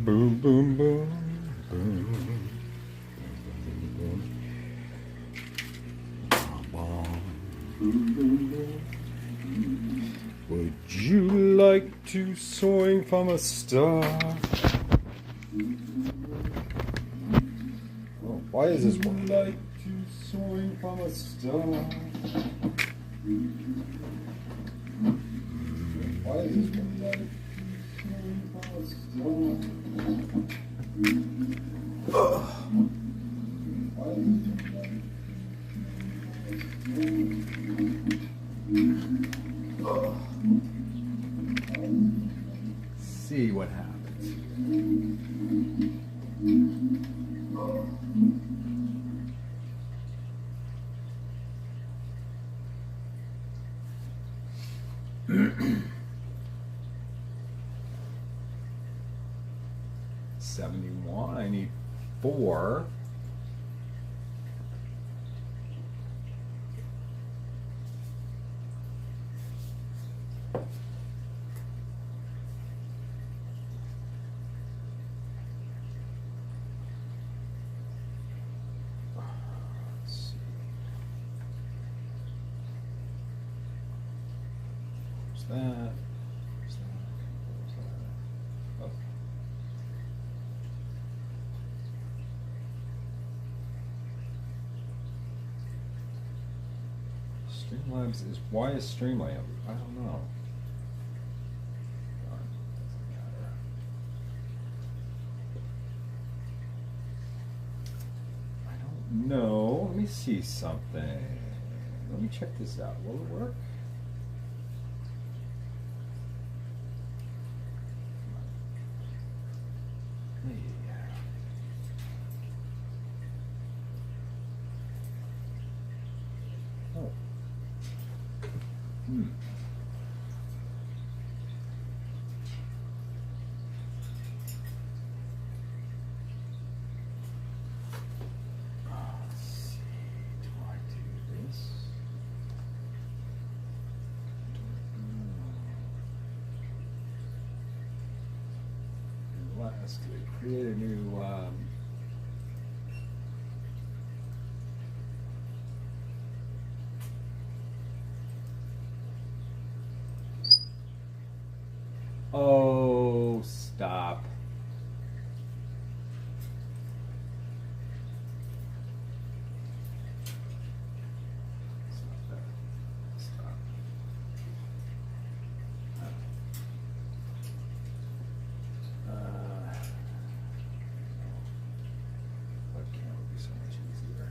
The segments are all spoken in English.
boom, boom, boom, boom. Would you like to swing from a star? Oh, why is this one? Would you like to swing from a star? Why is this one? Like to swing from a star? Why is this one? See what happens. $71. I need 4. That. Where's that? Oh. Streamlabs is why is Streamlabs? I don't know. Doesn't matter. I don't know. Let me see something. Let me check this out. Will it work? Let's see. Do I do this? Last, create a new. Oh, stop. Stop. Webcam would be so much easier.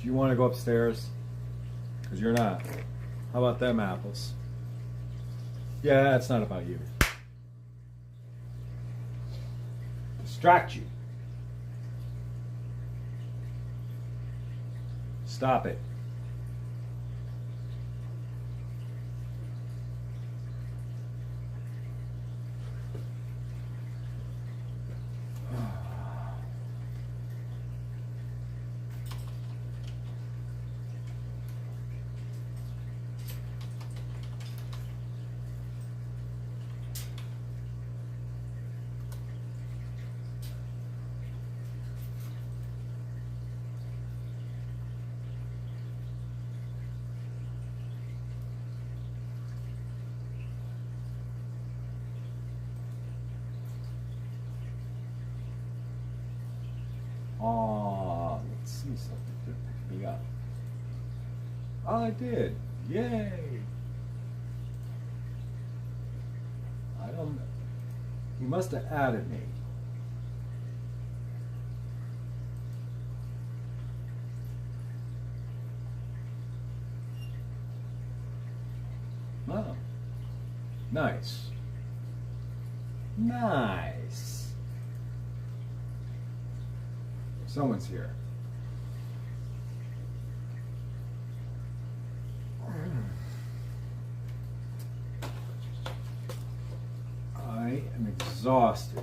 Do you want to go upstairs? Because you're not. How about them apples? Yeah, it's not about you. Distract you. Stop it. Oh, let's see something. They're picking me up. Oh, I did. Yay. I don't know. He must have added me. Oh. Nice. Nice. Someone's here. exhausted.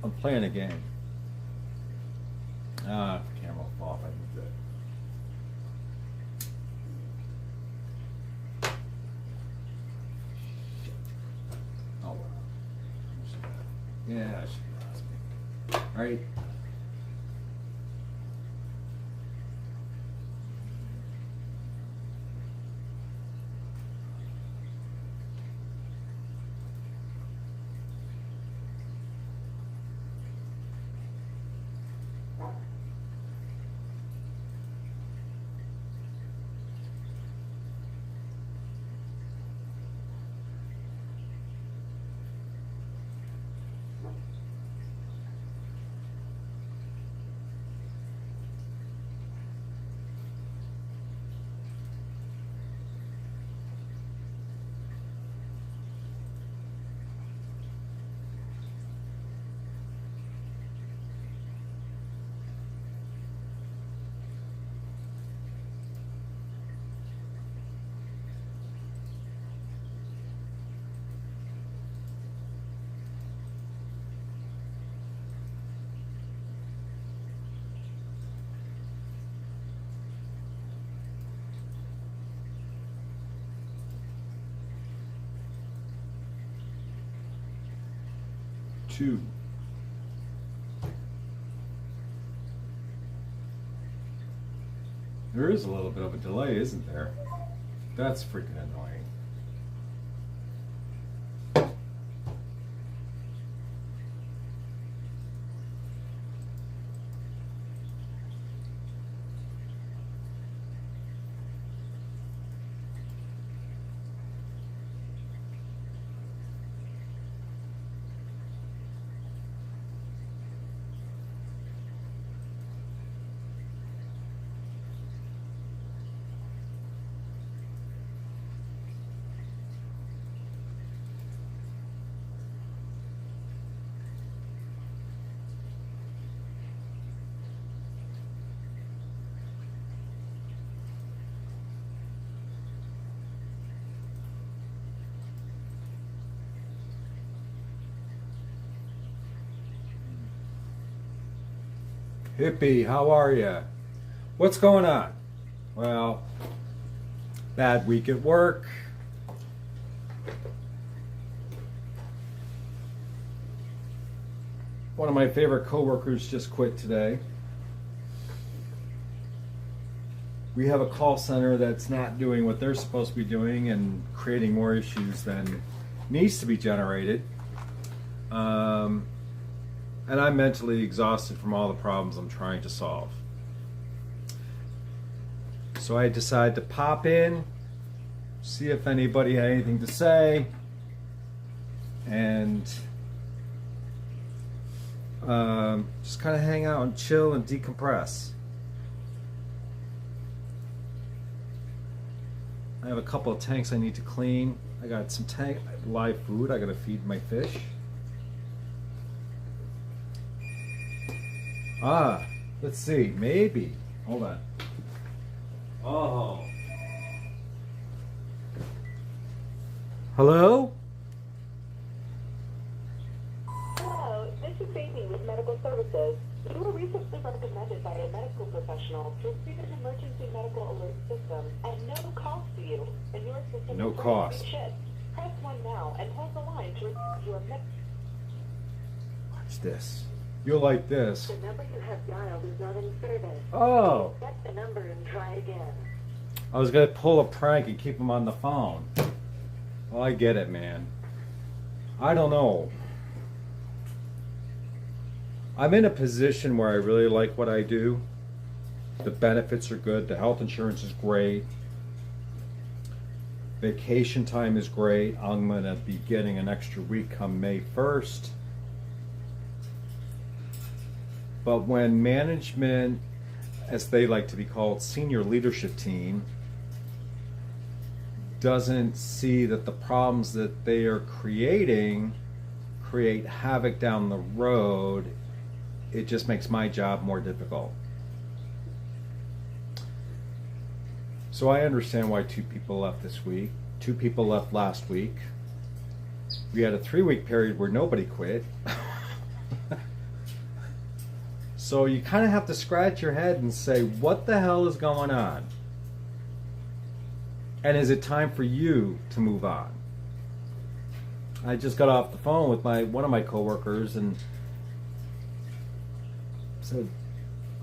I'm playing a game. Camera will fall off. I moved it. Oh well. Yeah, I should be last. All right. Two. There is a little bit of a delay, isn't there? That's freaking annoying. Hippie, how are you? What's going on? Well, bad week at work. One of my favorite coworkers just quit today. We have a call center that's not doing what they're supposed to be doing and creating more issues than needs to be generated. And I'm mentally exhausted from all the problems I'm trying to solve. So I decided to pop in, see if anybody had anything to say, and just kind of hang out and chill and decompress. I have a couple of tanks I need to clean. I got some live food I gotta feed my fish. Let's see, maybe. Hold on. Oh. Hello? Hello, this is Amy with Medical Services. You were recently recommended by a medical professional to receive an emergency medical alert system at no cost to you. And your system No is cost. Press 1 now and hold the line to receive your Watch this. You'll like this. The number you have dialed is not in service. Oh. Set the number and try again. I was gonna pull a prank and keep him on the phone. Well, I get it, man. I don't know. I'm in a position where I really like what I do. The benefits are good. The health insurance is great. Vacation time is great. I'm gonna be getting an extra week come May 1st. But when management, as they like to be called, senior leadership team, doesn't see that the problems that they are creating create havoc down the road, it just makes my job more difficult. So I understand why 2 people left this week. 2 people left last week. We had a 3-week period where nobody quit. So you kind of have to scratch your head and say, what the hell is going on? And is it time for you to move on? I just got off the phone with one of my coworkers and said,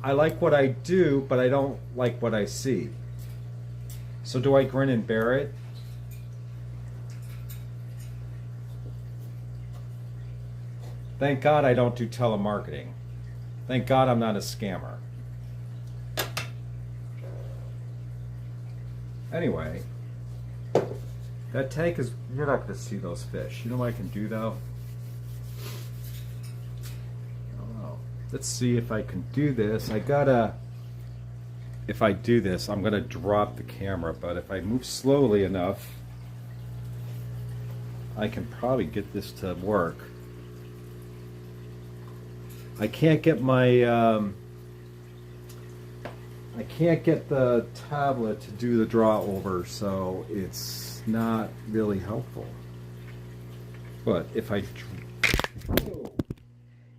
I like what I do, but I don't like what I see. So do I grin and bear it? Thank God I don't do telemarketing. Thank God I'm not a scammer. Anyway, that tank is, you're not going to see those fish. You know what I can do though? I don't know. Let's see if I can do this. If I do this, I'm going to drop the camera, but if I move slowly enough, I can probably get this to work. I can't get my I can't get the tablet to do the draw over, so it's not really helpful. But if I,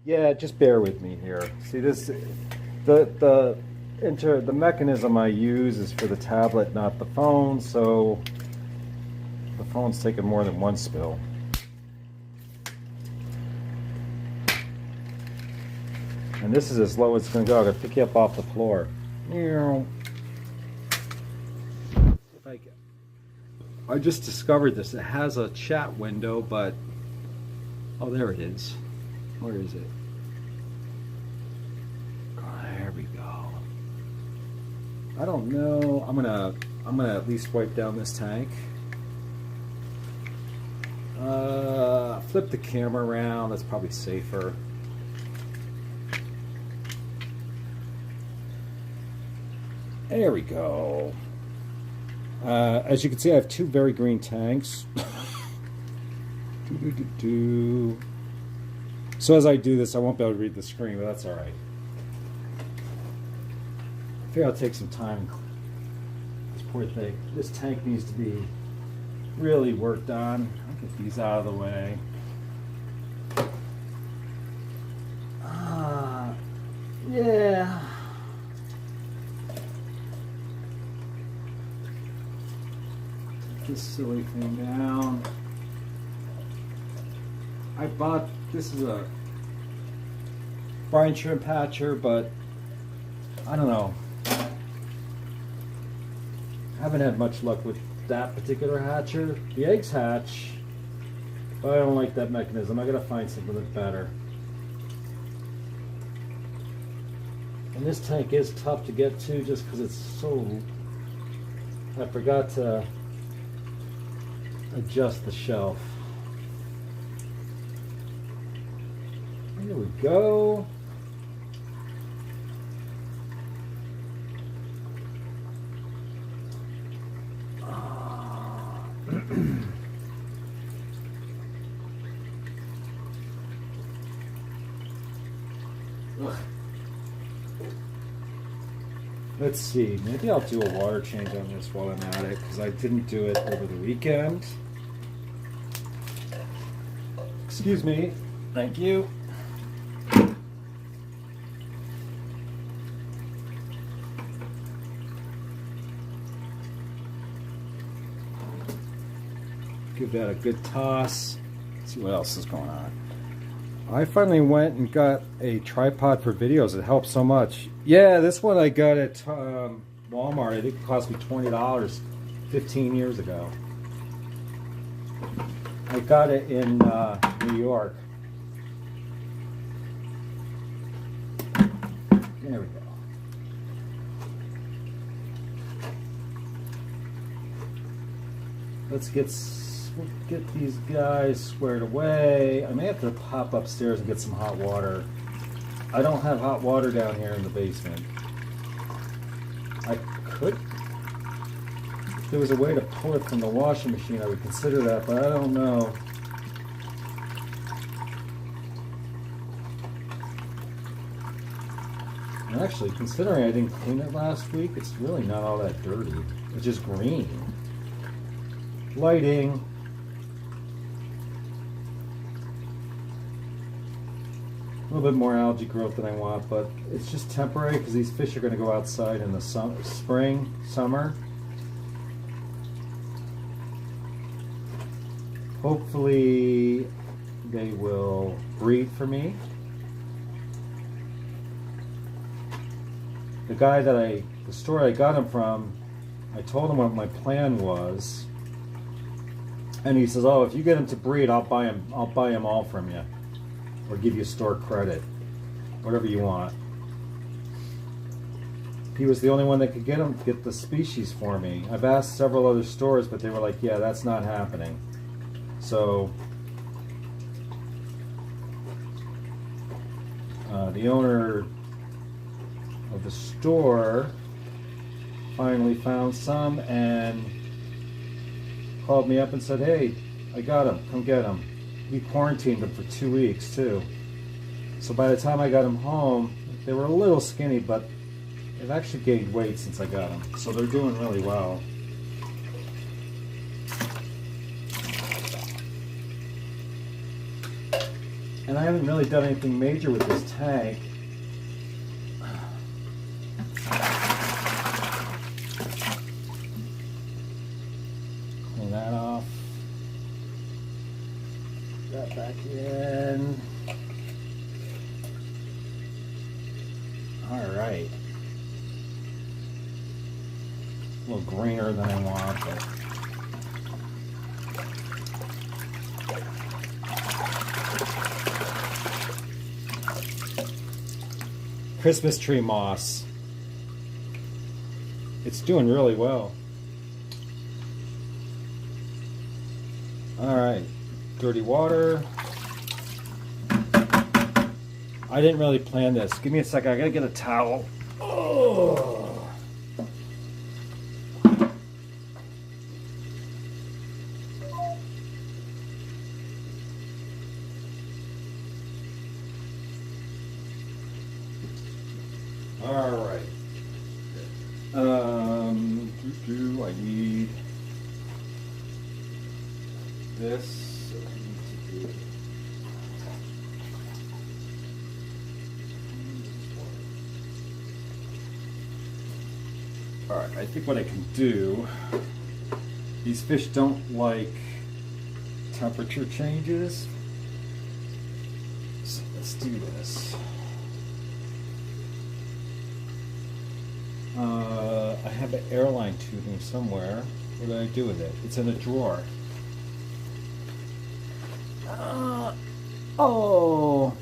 yeah, just bear with me here. See this, the mechanism I use is for the tablet, not the phone, so the phone's taking more than one spill. And this is as low as it's going to go. I'm going to pick you up off the floor. I just discovered this. It has a chat window, but oh, there it is. Where is it? Oh, there we go. I don't know. I'm gonna at least wipe down this tank. Flip the camera around. That's probably safer. There we go. As you can see, I have 2 very green tanks. So as I do this, I won't be able to read the screen, but that's all right. I figure I'll take some time. This poor thing. This tank needs to be really worked on. I'll get these out of the way. Yeah. This silly thing down. I bought, this is a brine shrimp hatcher, but I don't know. I haven't had much luck with that particular hatcher. The eggs hatch, but I don't like that mechanism. I gotta find something that's better. And this tank is tough to get to just because it's so, I forgot to adjust the shelf. Here we go. Let's see, maybe I'll do a water change on this while I'm at it, because I didn't do it over the weekend. Excuse me. Thank you. Give that a good toss. See what else is going on. I finally went and got a tripod for videos. It helps so much. Yeah, this one I got at Walmart. I think it cost me $20 15 years ago. I got it in New York. There we go. Let's get these guys squared away. I may have to pop upstairs and get some hot water. I don't have hot water down here in the basement. I could, if there was a way to pull it from the washing machine, I would consider that, but I don't know. And actually, considering I didn't clean it last week, it's really not all that dirty. It's just green. Lighting. little bit more algae growth than I want, but it's just temporary because these fish are going to go outside in the spring, summer. Hopefully they will breed for me. The store I got them from, I told him what my plan was, and he says, "Oh, if you get them to breed, I'll buy them all from you, or give you store credit, whatever you want." He was the only one that could get the species for me. I've asked several other stores, but they were like, "Yeah, that's not happening." So the owner of the store finally found some and called me up and said, "Hey, I got them. Come get them." He quarantined them for 2 weeks too. So by the time I got them home, they were a little skinny, but they've actually gained weight since I got them. So they're doing really well. And I haven't really done anything major with this tank. Clean that off. Put that back in. All right. A little greener than I want, but Christmas tree moss. It's doing really well. All right, dirty water. I didn't really plan this. Give me a second. I gotta get a towel. Oh. All right. I need this. All right. I think what I can do. These fish don't like temperature changes, so let's do this. I have an airline tubing somewhere. What did I do with it? It's in a drawer. Oh,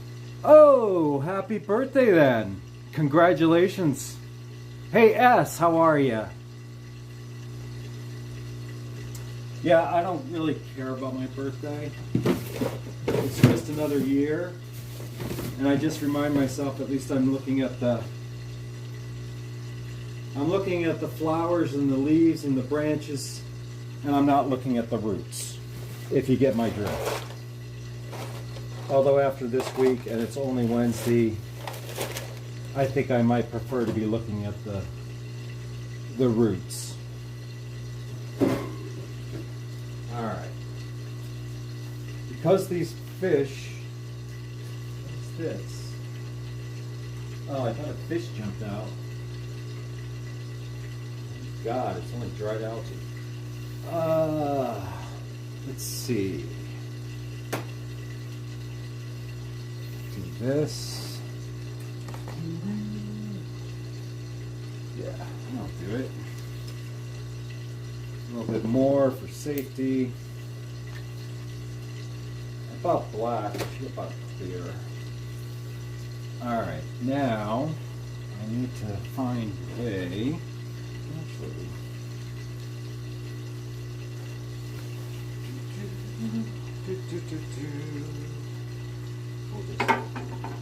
happy birthday then. Congratulations. Hey S, how are you? Yeah, I don't really care about my birthday. It's just another year. And I just remind myself, at least I'm looking at the flowers and the leaves and the branches, and I'm not looking at the roots, if you get my drift. Although after this week, and it's only Wednesday, I think I might prefer to be looking at the roots. Alright. Because these fish, what's this? Oh, I thought a fish jumped out. God, it's only dried algae. Let's see. Do this. Yeah, I'll do it. A little bit more for safety. About black, about clear. Alright, now I need to find a way.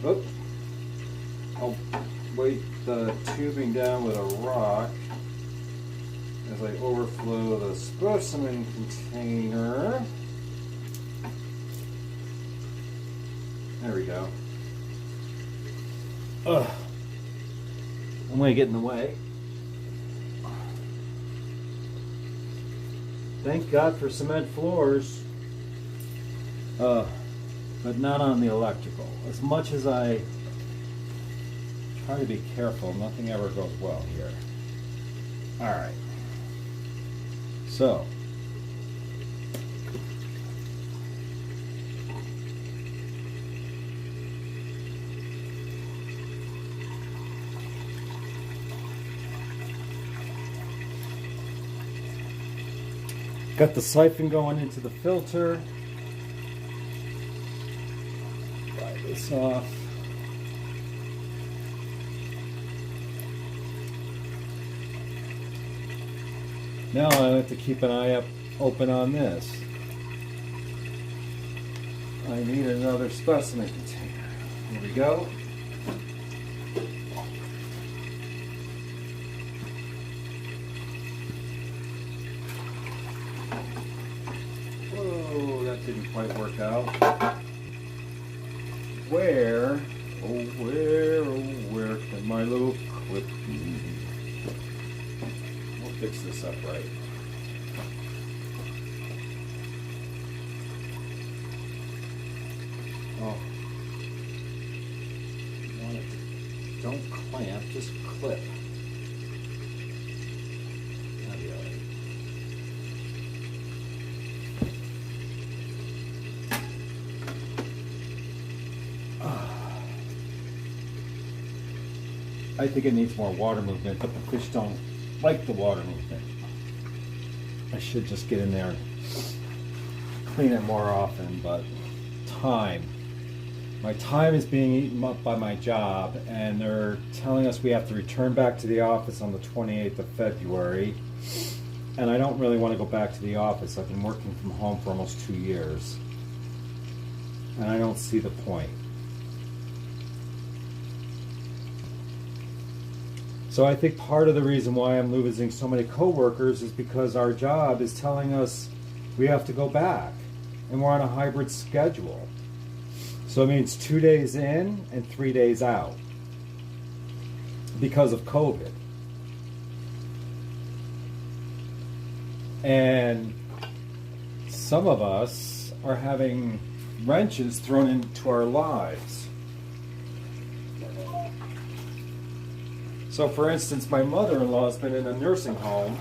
Oh, I'll weight the tubing down with a rock as I overflow the specimen container. There we go. Ugh. I'm going to get in the way. Thank God for cement floors. but not on the electrical. As much as I try to be careful, nothing ever goes well here. Alright. So, got the siphon going into the filter. Pry this off. Now I have to keep an eye open on this. I need another specimen container. Here we go. Whoa, that didn't quite work out. Where, oh where can my little clip be? We'll fix this up right. Oh. Don't clamp, just clip. That'll be all right. I think it needs more water movement, but the fish don't like the water movement. I should just get in there and clean it more often, but time. My time is being eaten up by my job, and they're telling us we have to return back to the office on the 28th of February. And I don't really want to go back to the office. I've been working from home for almost 2 years, and I don't see the point. So I think part of the reason why I'm losing so many coworkers is because our job is telling us we have to go back, and we're on a hybrid schedule. So it means 2 days in and 3 days out because of COVID. And some of us are having wrenches thrown into our lives. So for instance, my mother-in-law has been in a nursing home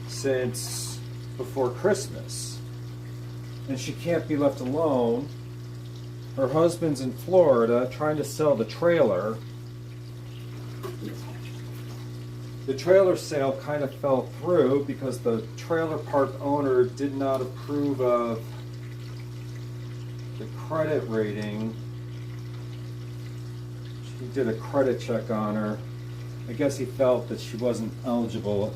since before Christmas. And she can't be left alone. Her husband's in Florida trying to sell the trailer. The trailer sale kind of fell through because the trailer park owner did not approve of the credit rating. He did a credit check on her. I guess he felt that she wasn't eligible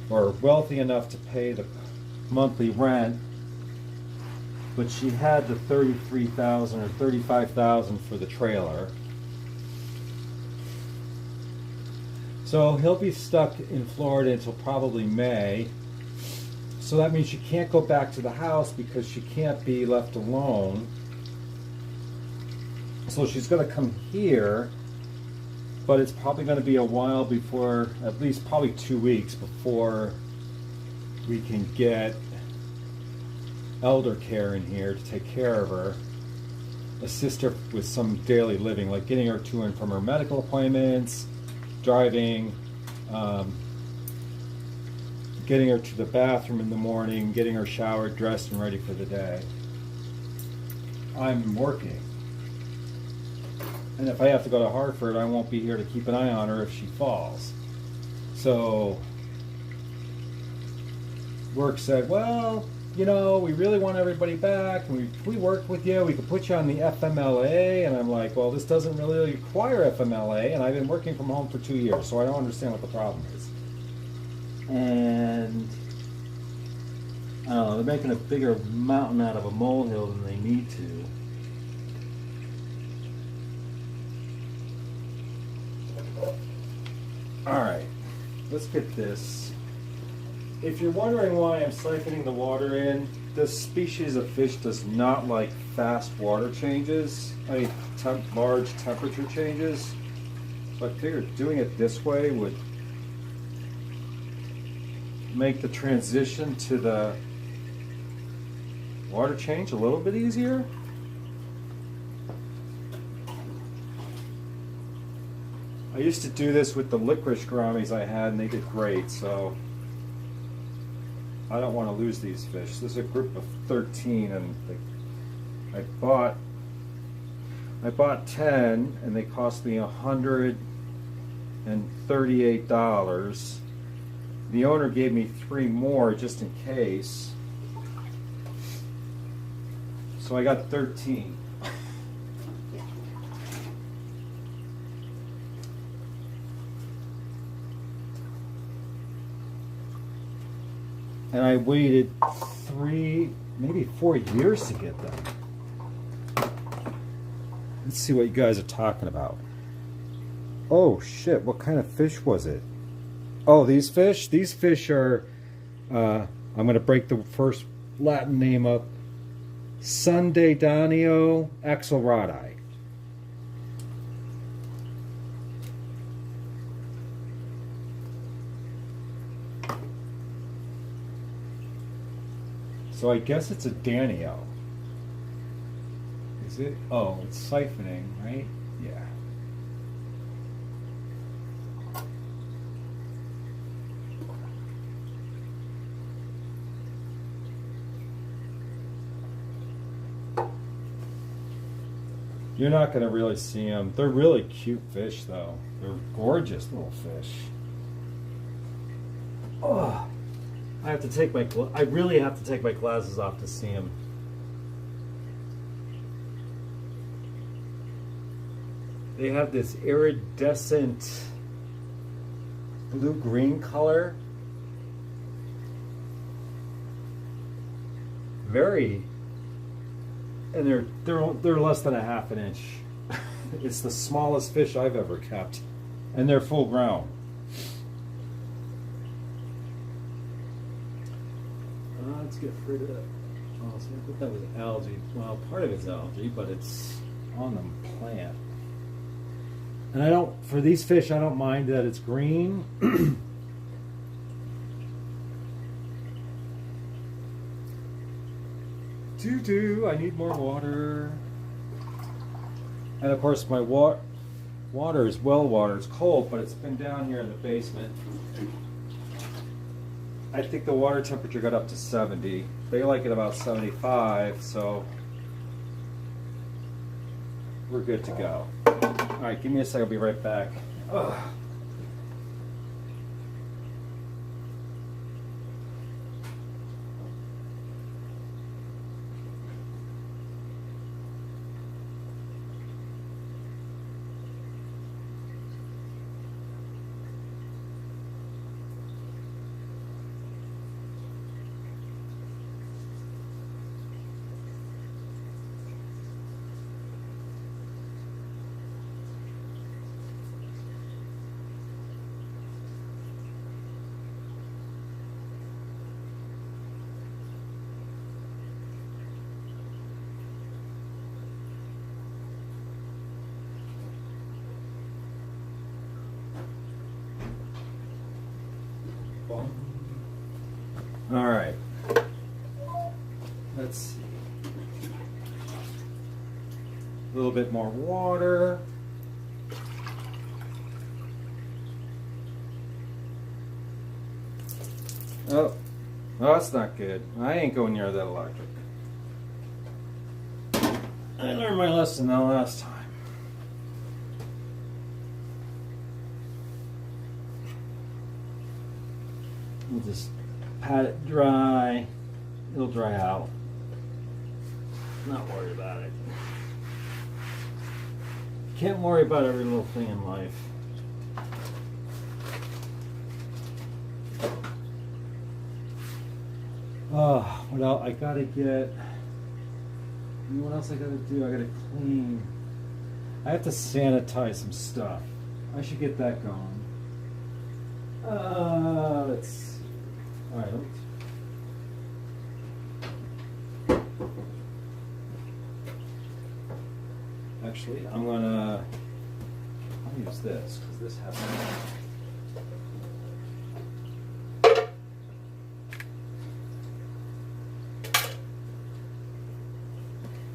or wealthy enough to pay the monthly rent, but she had the $33,000 or $35,000 for the trailer. So he'll be stuck in Florida until probably May. So that means she can't go back to the house because she can't be left alone. So she's going to come here, but it's probably going to be a while before, at least probably 2 weeks before we can get elder care in here to take care of her, assist her with some daily living, like getting her to and from her medical appointments, driving, getting her to the bathroom in the morning, getting her showered, dressed, and ready for the day. I'm working. And if I have to go to Hartford, I won't be here to keep an eye on her if she falls. So work said, well, you know, we really want everybody back. We work with you. We could put you on the FMLA. And I'm like, well, this doesn't really require FMLA. And I've been working from home for 2 years, so I don't understand what the problem is. And I don't know, they're making a bigger mountain out of a molehill than they need to. All right, let's get this. If you're wondering why I'm siphoning the water in, this species of fish does not like fast water changes, I mean large temperature changes. So I figured doing it this way would make the transition to the water change a little bit easier. I used to do this with the licorice gouramis I had, and they did great, so I don't want to lose these fish. This is a group of 13, and I bought 10, and they cost me $138. The owner gave me 3 more just in case, so I got 13. And I waited 3, maybe 4 years to get them. Let's see what you guys are talking about. Oh shit, what kind of fish was it? Oh, these fish? These fish are, I'm going to break the first Latin name up. Sundaedanio axelrodi. So I guess it's a Danio. Is it? Oh, it's siphoning, right? Yeah. You're not going to really see them. They're really cute fish, though. They're gorgeous little fish. Oh. I have to take my. I really have to take my glasses off to see them. They have this iridescent blue-green color. Very. And they're less than a half an inch. It's the smallest fish I've ever kept, and they're full grown. Let's get rid of that. Oh, see, I thought that was algae. Well, part of it's algae, but it's on the plant. And I don't, for these fish, I don't mind that it's green. Doo-doo, I need more water. And of course, my water is well water. It's cold, but it's been down here in the basement. I think the water temperature got up to 70. They like it about 75, so we're good to go. All right, give me a second. I'll be right back. Ugh. All right. Let's see. A little bit more water. Oh, that's not good. I ain't going near that electric. I learned my lesson the last time. We'll just pat it dry. It'll dry out. Not worried about it. Can't worry about every little thing in life. Oh, what else? I gotta get. You know what else I gotta do? I gotta clean. I have to sanitize some stuff. I should get that going. Let's see. All right. Actually, I'll use this because this has.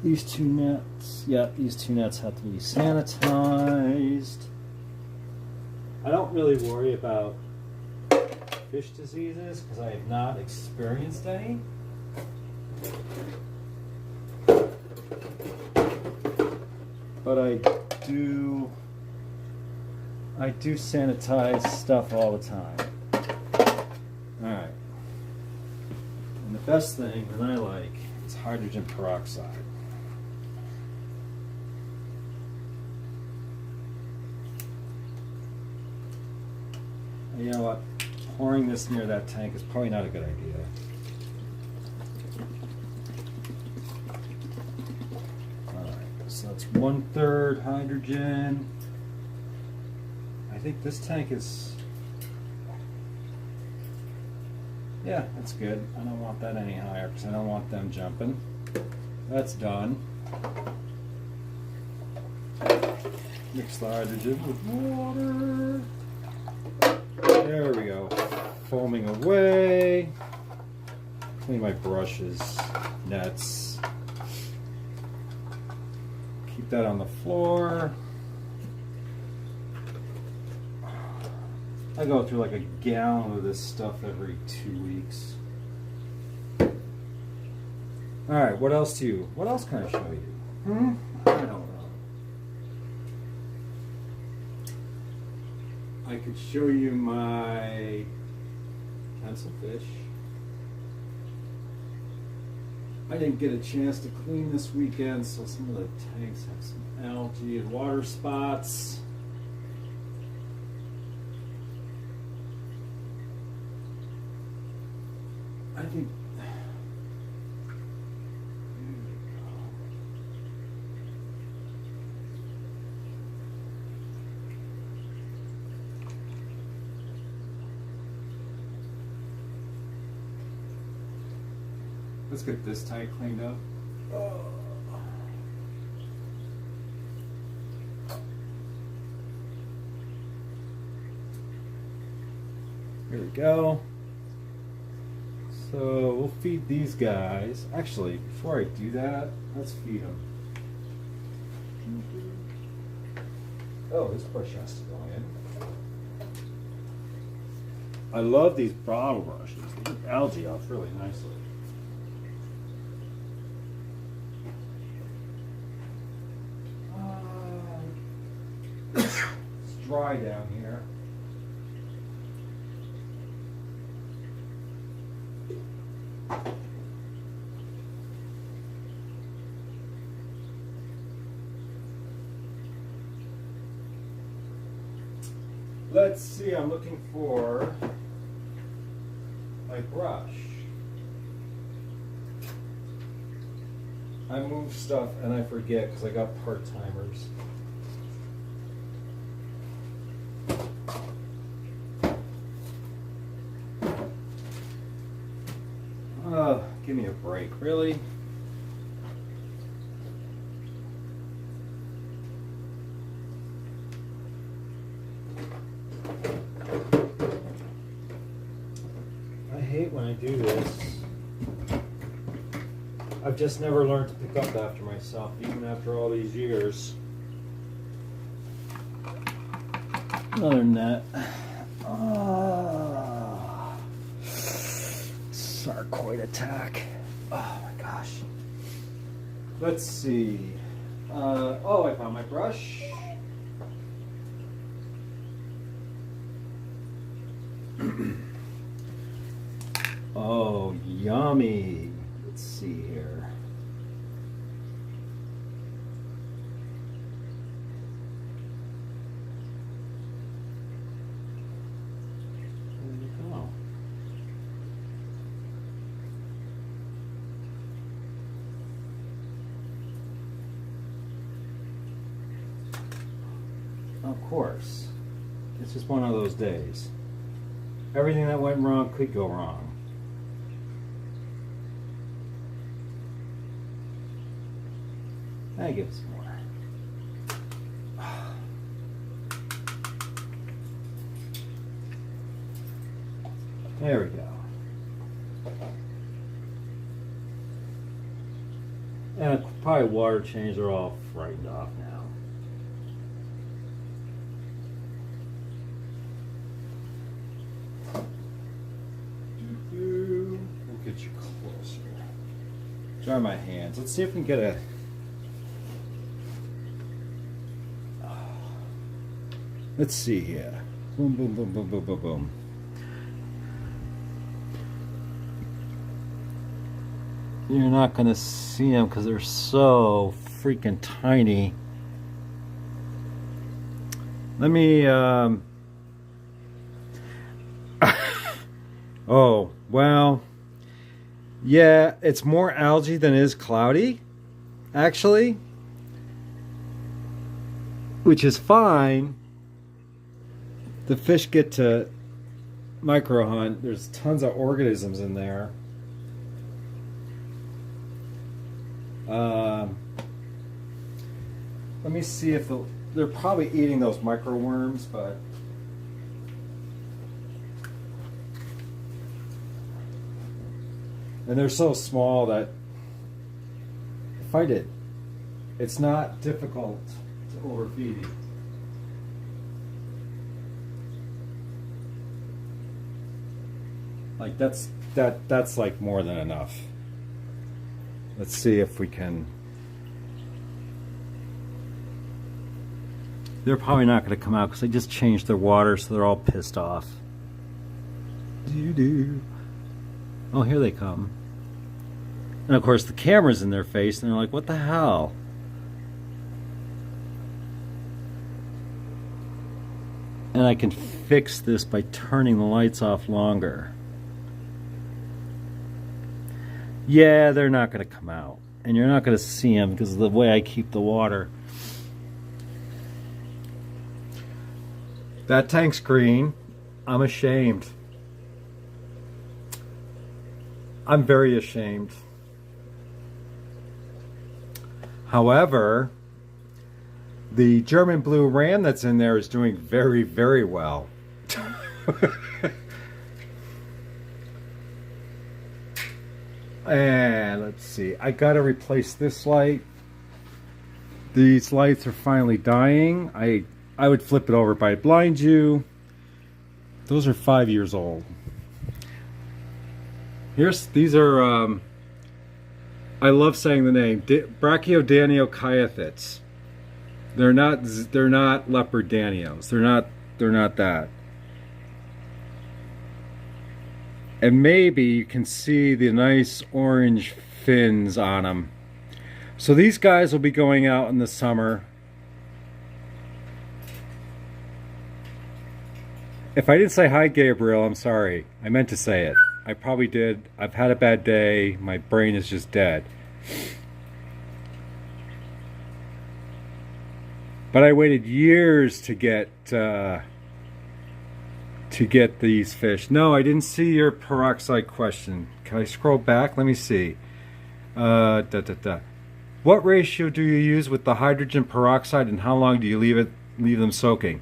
These two nets, yeah, these two nets have to be sanitized. I don't really worry about fish diseases because I have not experienced any. But I do sanitize stuff all the time. Alright. And the best thing that I like is hydrogen peroxide. And you know what? Pouring this near that tank is probably not a good idea. Alright, so that's 1/3 hydrogen. I think this tank is... yeah, that's good. I don't want that any higher because I don't want them jumping. That's done. Mix the hydrogen with water. There we go. Foaming away. Clean my brushes, nets. Keep that on the floor. I go through like a gallon of this stuff every 2 weeks. Alright, what else can I show you? I don't know. I could show you my pencil fish. I didn't get a chance to clean this weekend, so some of the tanks have some algae and water spots. I think... let's get this tank cleaned up. Oh. Here we go. So we'll feed these guys. Actually, before I do that, let's feed them. Oh, this brush has to go in. I love these bottle brushes. They get algae off really nicely. It's dry down here. Let's see, I'm looking for my brush. I move stuff and I forget because I got part-timers. Give me a break, really? I hate when I do this. I've just never learned to pick up after myself, even after all these years. Another net. Sarcoid attack. Oh my gosh. Let's see. Oh, I found my brush. Oh, yummy. Let's see here. There you go. Of course. It's just one of those days. Everything that went wrong could go wrong. I give it some more. There we go. And probably water change, they're all frightened off now. We'll get you closer. Dry my hands. Let's see if we can get a... Let's see here. Boom, boom, boom, boom, boom, boom, boom. You're not going to see them because they're so freaking tiny. Let me, oh, well, yeah, it's more algae than it is cloudy, actually, which is fine. The fish get to micro hunt. There's tons of organisms in there. Let me see if they're probably eating those micro worms, but and they're so small that fight it. It's not difficult to overfeed. Like that's like more than enough. Let's see if we can. They're probably not going to come out because they just changed their water, so they're all pissed off. Doo-doo. Oh, here they come. And of course the camera's in their face and they're like, what the hell? And I can fix this by turning the lights off longer. Yeah, they're not going to come out. And you're not going to see them because of the way I keep the water. That tank's green. I'm ashamed. I'm very ashamed. However, the German blue ram that's in there is doing very, very well. And let's see, I gotta replace this light. These lights are finally dying. I would flip it over, but I blind you. Those are 5 years old. These are I love saying the name, Brachiodaniochaethids. They're not leopard danios. They're not that. And maybe you can see the nice orange fins on them. So these guys will be going out in the summer. If I didn't say hi, Gabriel, I'm sorry. I meant to say it. I probably did. I've had a bad day. My brain is just dead. But I waited years to get these fish. No, I didn't see your peroxide question. Can I scroll back? Let me see. What ratio do you use with the hydrogen peroxide, and how long do you leave them soaking?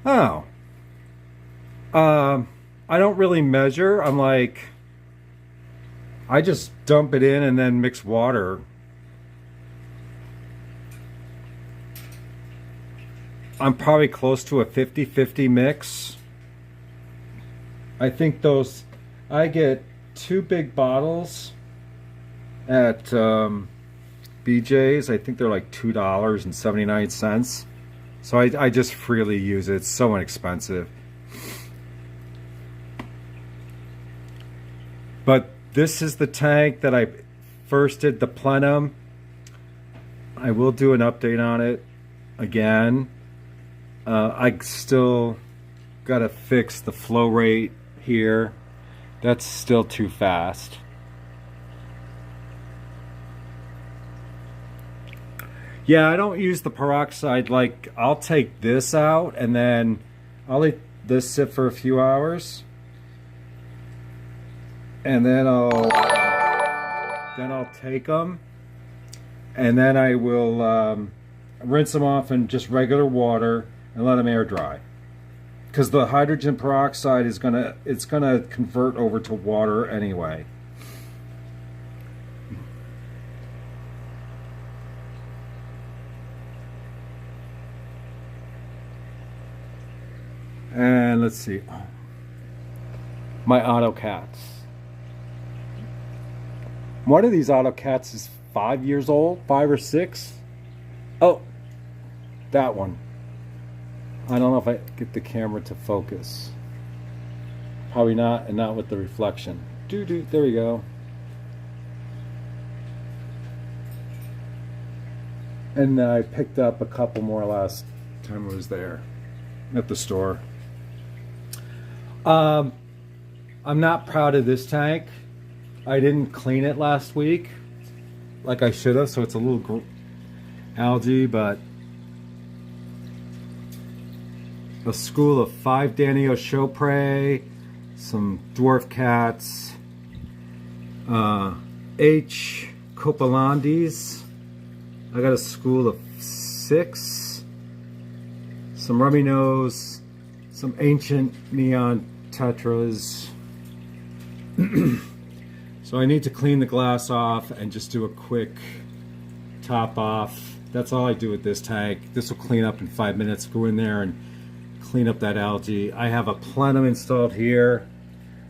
Oh. I don't really measure. I'm like, I just dump it in and then mix water. I'm probably close to a 50-50 mix. I think I get 2 big bottles at BJ's. I think they're like $2.79. So I just freely use it. It's so inexpensive. But this is the tank that I first did the plenum. I will do an update on it again. I still got to fix the flow rate here. That's still too fast. Yeah, I don't use the peroxide. Like, I'll take this out and then I'll let this sit for a few hours. And then I'll take them, and then I will rinse them off in just regular water and let them air dry. Because the hydrogen peroxide is gonna convert over to water anyway. And let's see. My AutoCats. One of these AutoCats is 5 years old, 5 or 6. Oh, that one. I don't know if I get the camera to focus. Probably not, and not with the reflection. There we go. And I picked up a couple more last time I was there at the store. I'm not proud of this tank. I didn't clean it last week like I should have, so it's a little algae, but a school of 5 Danio Chopre, some dwarf cats, H. Copelandis. I got a school of 6, some rummy nose, some ancient neon tetras. So I need to clean the glass off and just do a quick top off. That's all I do with this tank. This will clean up in 5 minutes. Go in there and clean up that algae. I have a plenum installed here,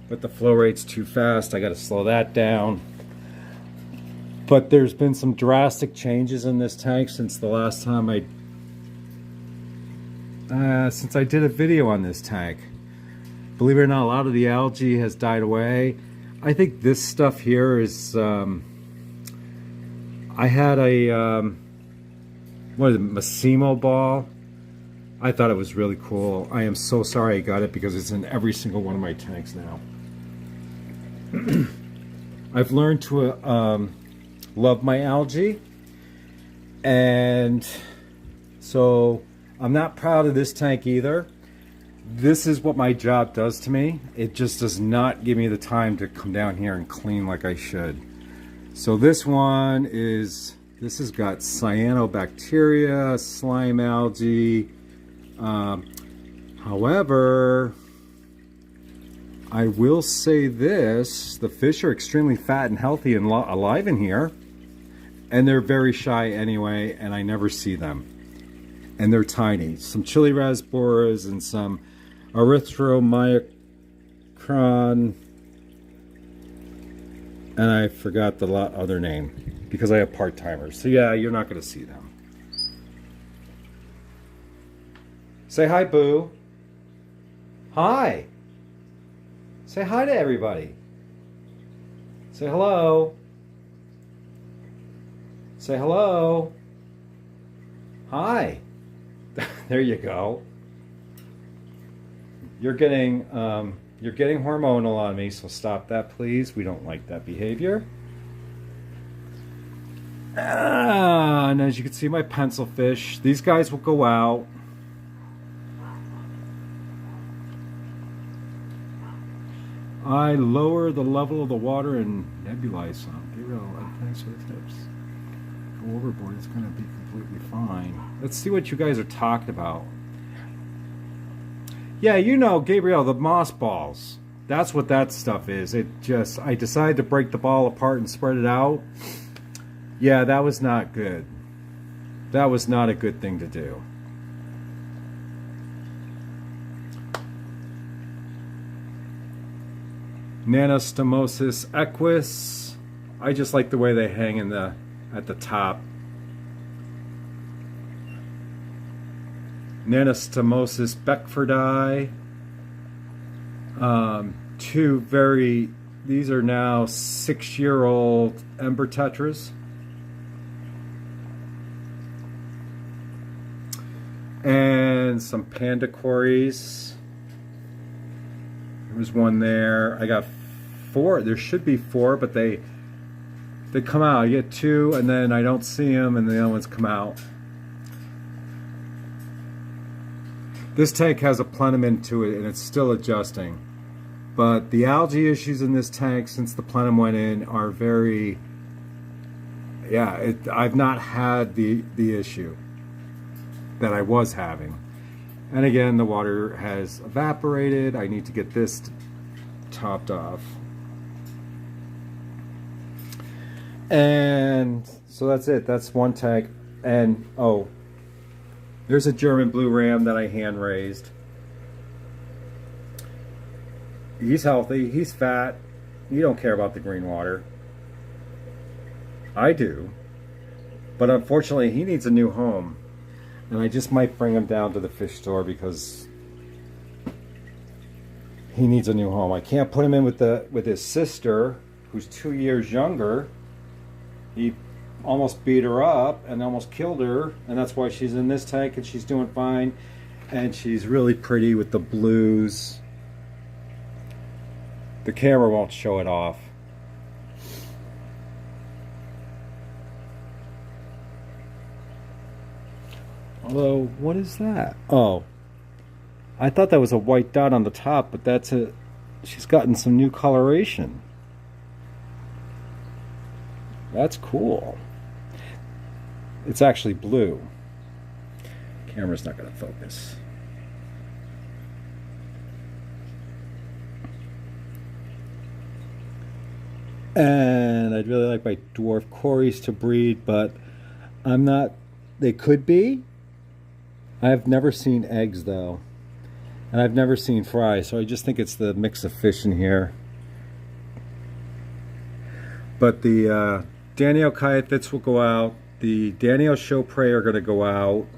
but the flow rate's too fast. I got to slow that down. But there's been some drastic changes in this tank since the last time since I did a video on this tank. Believe it or not, a lot of the algae has died away. I think this stuff here is, I had a, what is it, Massimo ball. I thought it was really cool. I am so sorry I got it because it's in every single one of my tanks now. I've learned to love my algae, and so I'm not proud of this tank either. This is what my job does to me. It just does not give me the time to come down here and clean like I should. So this one is, this has got cyanobacteria, slime algae. However, I will say this, the fish are extremely fat and healthy and alive in here. And they're very shy anyway, and I never see them. And they're tiny. Some chili rasboras and some erythromycron, and I forgot the other name because I have part-timers. So yeah, you're not going to see them. Say hi, Boo. Hi. Say hi to everybody. Say hello. Say hello. Hi. There you go. You're getting hormonal on me, so stop that, please. We don't like that behavior. And as you can see, my pencil fish. These guys will go out. I lower the level of the water and nebulize some. Gabriel, thanks for the tips. Go overboard, it's going to be completely fine. Let's see what you guys are talking about. Yeah, you know, Gabriel, the moss balls. That's what that stuff is. I decided to break the ball apart and spread it out. Yeah, that was not good. That was not a good thing to do. Nanostomosis equus. I just like the way they hang in at the top. Nanostomosis beckfordi. These are now 6-year-old ember tetras. And some pandacories. There was one there. I got 4. There should be 4, but they come out. I get 2, and then I don't see them, and the other ones come out. This tank has a plenum into it, and it's still adjusting. But the algae issues in this tank since the plenum went in are very... Yeah, I've not had the issue that I was having. And again, the water has evaporated. I need to get this topped off. And so that's it. That's one tank. And, oh, there's a German blue ram that I hand raised. He's healthy, he's fat, he don't care about the green water. I do. But unfortunately, he needs a new home. And I just might bring him down to the fish store because he needs a new home. I can't put him in with his sister, who's 2 years younger. He almost beat her up and almost killed her, and that's why she's in this tank and she's doing fine. And she's really pretty with the blues. The camera won't show it off. Although, what is that? Oh, I thought that was a white dot on the top, but that's a... she's gotten some new coloration. That's cool. It's actually blue. Camera's not going to focus. And I'd really like my dwarf cories to breed, but I'm not... they could be. I've never seen eggs though, and I've never seen fry, so I just think it's the mix of fish in here. But the Danio Kayafits will go out. The Danio Chaupré are going to go out.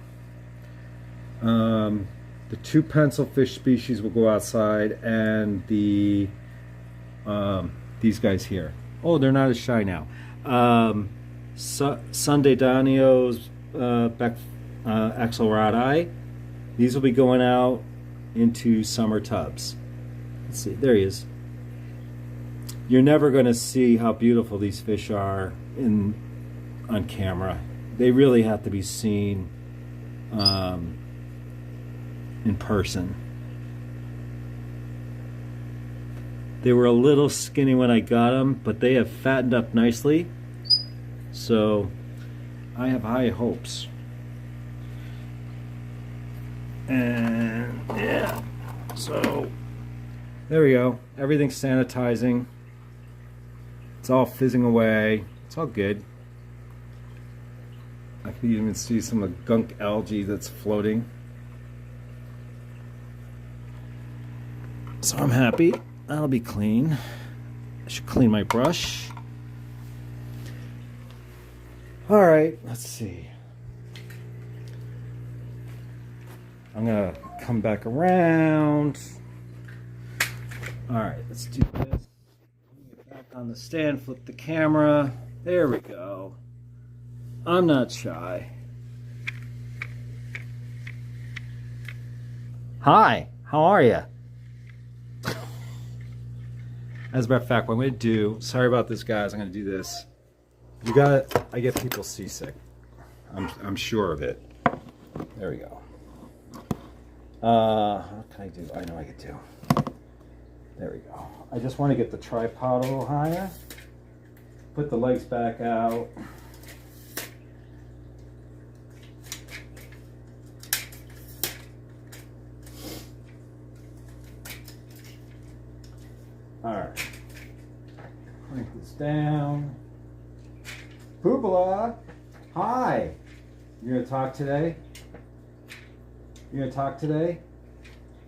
The 2 pencil fish species will go outside, and the these guys here. Oh, they're not as shy now. Sunday Danios, Axelrodi. These will be going out into summer tubs. Let's see, there he is. You're never going to see how beautiful these fish are on camera. They really have to be seen in person. They were a little skinny when I got them, but they have fattened up nicely. So I have high hopes. And yeah, so there we go. Everything's sanitizing. It's all fizzing away. It's all good. I can even see some of the gunk algae that's floating. So I'm happy. That'll be clean. I should clean my brush. All right, let's see. I'm gonna come back around. All right, let's do this. Get back on the stand, flip the camera. There we go. I'm not shy. Hi, how are you? As a matter of fact, what I'm gonna do, sorry about this guys, I'm gonna do this. I get people seasick. I'm sure of it. There we go. What can I do? I know I could do. There we go. I just want to get the tripod a little higher. Put the legs back out. Alright. Crank this down. Poopala! Hi! You gonna talk today? You gonna talk today?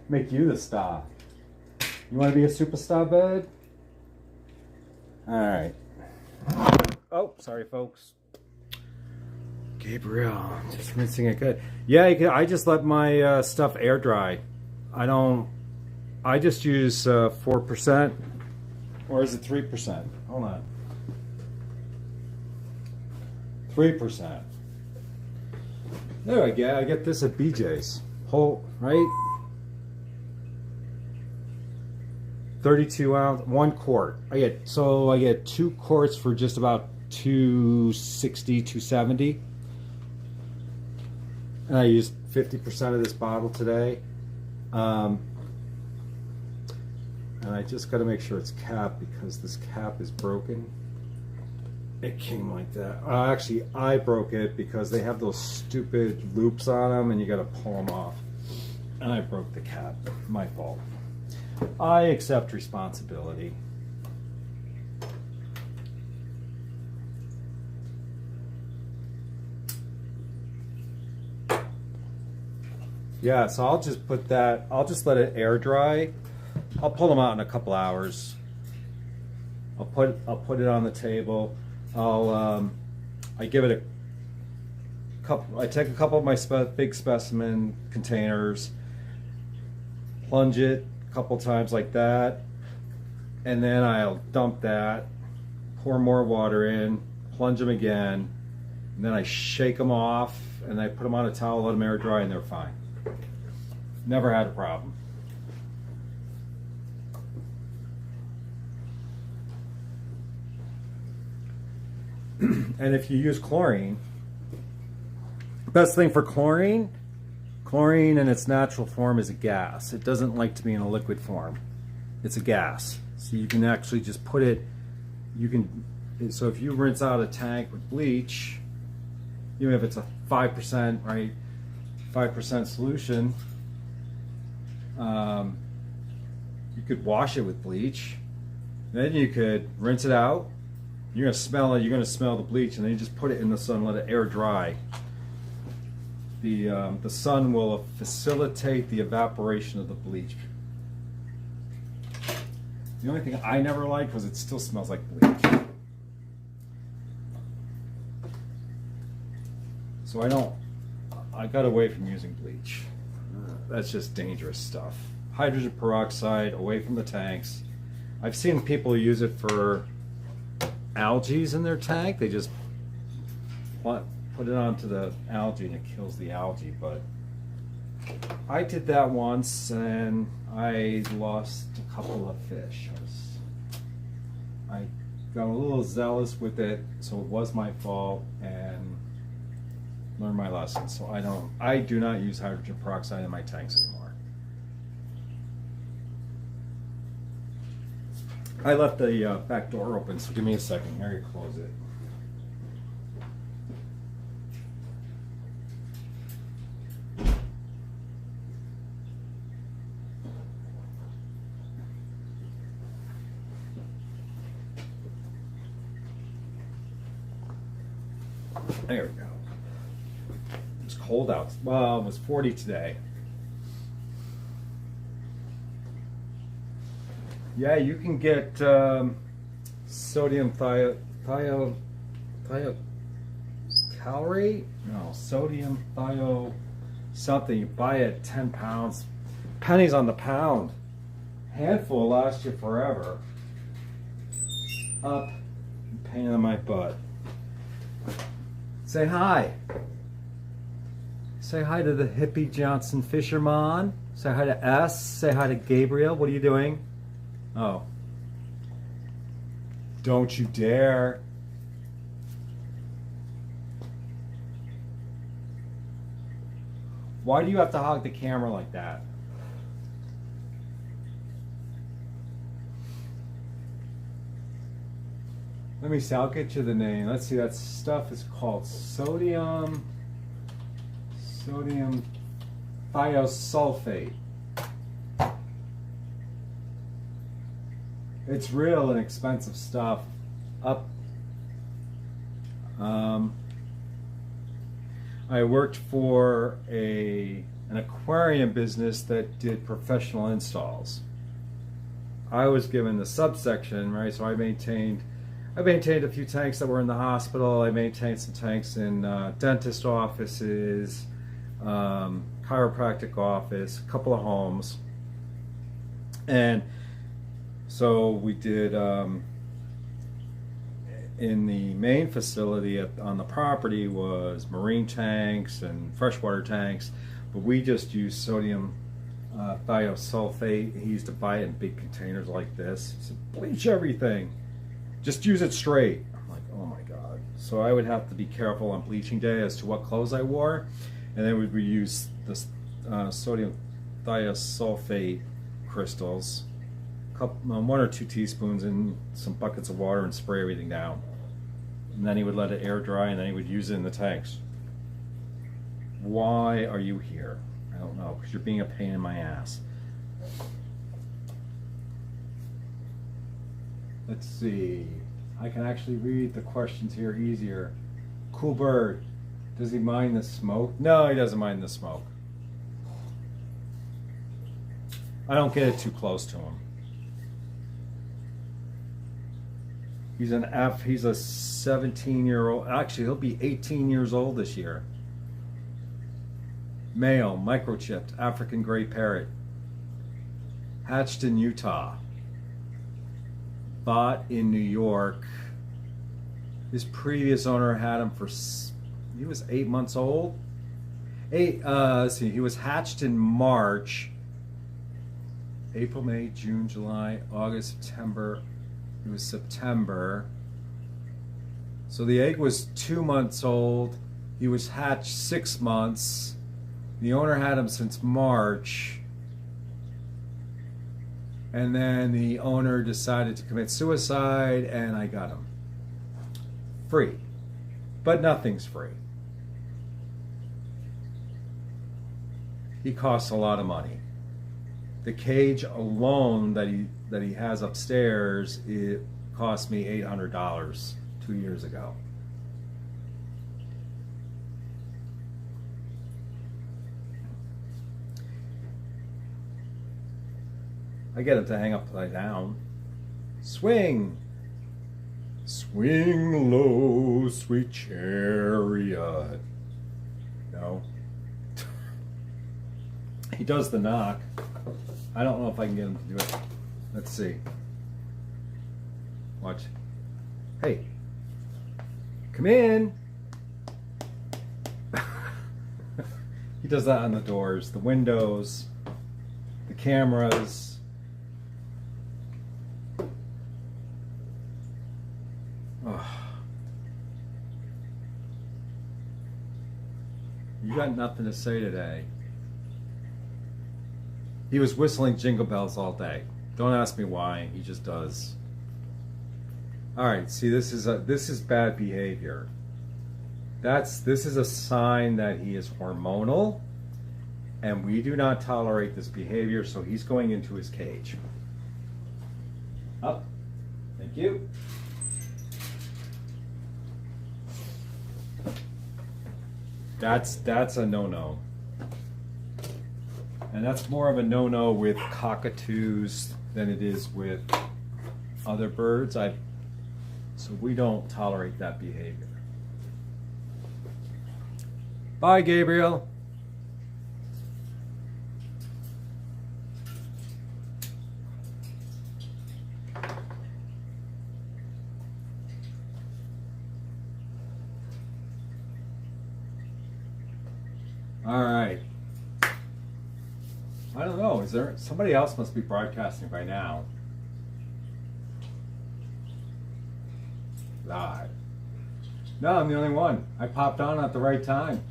Make you the star. You wanna be a superstar, bud? Alright. Oh, sorry folks. Gabriel, just rinsing it good. Yeah, I just let my stuff air dry. I just use 4%. Or is it 3%? Hold on. 3%. There I go. I get this at BJ's. Whole, right? 32 ounce, 1 quart. I get 2 quarts for just about $2.60, $2.70. And I used 50% of this bottle today. And I just got to make sure it's capped because this cap is broken. It came like that. Actually, I broke it because they have those stupid loops on them and you got to pull them off. And I broke the cap. My fault. I accept responsibility. Yeah, so I'll just put that, I'll just let it air dry. I'll pull them out in a couple hours. I'll put it on the table. I give it a couple. I take a couple of my big specimen containers, plunge it a couple times like that, and then I'll dump that, pour more water in, plunge them again, and then I shake them off, and I put them on a towel, let them air dry, and they're fine. Never had a problem. And if you use chlorine, best thing for chlorine in its natural form is a gas. It doesn't like to be in a liquid form. It's a gas. So you can actually just put it, so if you rinse out a tank with bleach, even if it's a 5%, right, 5% solution, you could wash it with bleach. Then you could rinse it out. You're gonna smell it. You're gonna smell the bleach, and then you just put it in the sun, let it air dry. The sun will facilitate the evaporation of the bleach. The only thing I never liked was it still smells like bleach. So I got away from using bleach. That's just dangerous stuff. Hydrogen peroxide, away from the tanks. I've seen people use it for algae in their tank. They just put it onto the algae and it kills the algae. But I did that once and I lost a couple of fish. I got a little zealous with it, so it was my fault, and learned my lesson. So I do not use hydrogen peroxide in my tanks anymore. I left the back door open, so give me a second here to close it. There we go. It's cold out. Well, it was 40 today. Yeah, you can get sodium thiocalate. No, sodium thio something. You buy it 10 pounds, pennies on the pound. Handful will last you forever. Up, pain in my butt. Say hi. Say hi to the hippie Johnson Fisherman. Say hi to S. Say hi to Gabriel. What are you doing? Oh. Don't you dare. Why do you have to hog the camera like that? Let me see, I'll get you the name. Let's see, that stuff is called sodium thiosulfate. It's real inexpensive stuff. I worked for an aquarium business that did professional installs. I was given the subsection, right? So I maintained a few tanks that were in the hospital. I maintained some tanks in dentist offices, chiropractic office, a couple of homes. And so we did, in the main facility on the property was marine tanks and freshwater tanks, but we just used sodium thiosulfate. He used to buy it in big containers like this. He said, bleach everything. Just use it straight. I'm like, oh my God. So I would have to be careful on bleaching day as to what clothes I wore. And then we'd use this sodium thiosulfate crystals, 1 or 2 teaspoons in some buckets of water and spray everything down. And then he would let it air dry and then he would use it in the tanks. Why are you here? I don't know, because you're being a pain in my ass. Let's see. I can actually read the questions here easier. Cool bird. Does he mind the smoke? No, he doesn't mind the smoke. I don't get it too close to him. He's a 17-year-old. Actually, he'll be 18 years old this year. Male, microchipped, African gray parrot. Hatched in Utah. Bought in New York. His previous owner had him for, he was 8 months old. Let's see, he was hatched in March. April, May, June, July, August, September. It was September. So the egg was 2 months old. He was hatched 6 months. The owner had him since March. And then the owner decided to commit suicide, and I got him. Free. But nothing's free. He costs a lot of money. The cage alone that he has upstairs, it cost me $800 2 years ago. I get him to hang upside down. Swing! Swing low, sweet chariot. No. He does the knock. I don't know if I can get him to do it. Let's see. Watch. Hey. Come in. He does that on the doors, the windows, the cameras. Oh. You got nothing to say today. He was whistling Jingle Bells all day. Don't ask me why. He just does. All right. See, this is bad behavior. This is a sign that he is hormonal, and we do not tolerate this behavior. So he's going into his cage. Up. Thank you. That's a no-no. And that's more of a no-no with cockatoos than it is with other birds. So we don't tolerate that behavior. Bye, Gabriel. All right. I don't know. Is there somebody else must be broadcasting by now? Live. No, I'm the only one. I popped on at the right time.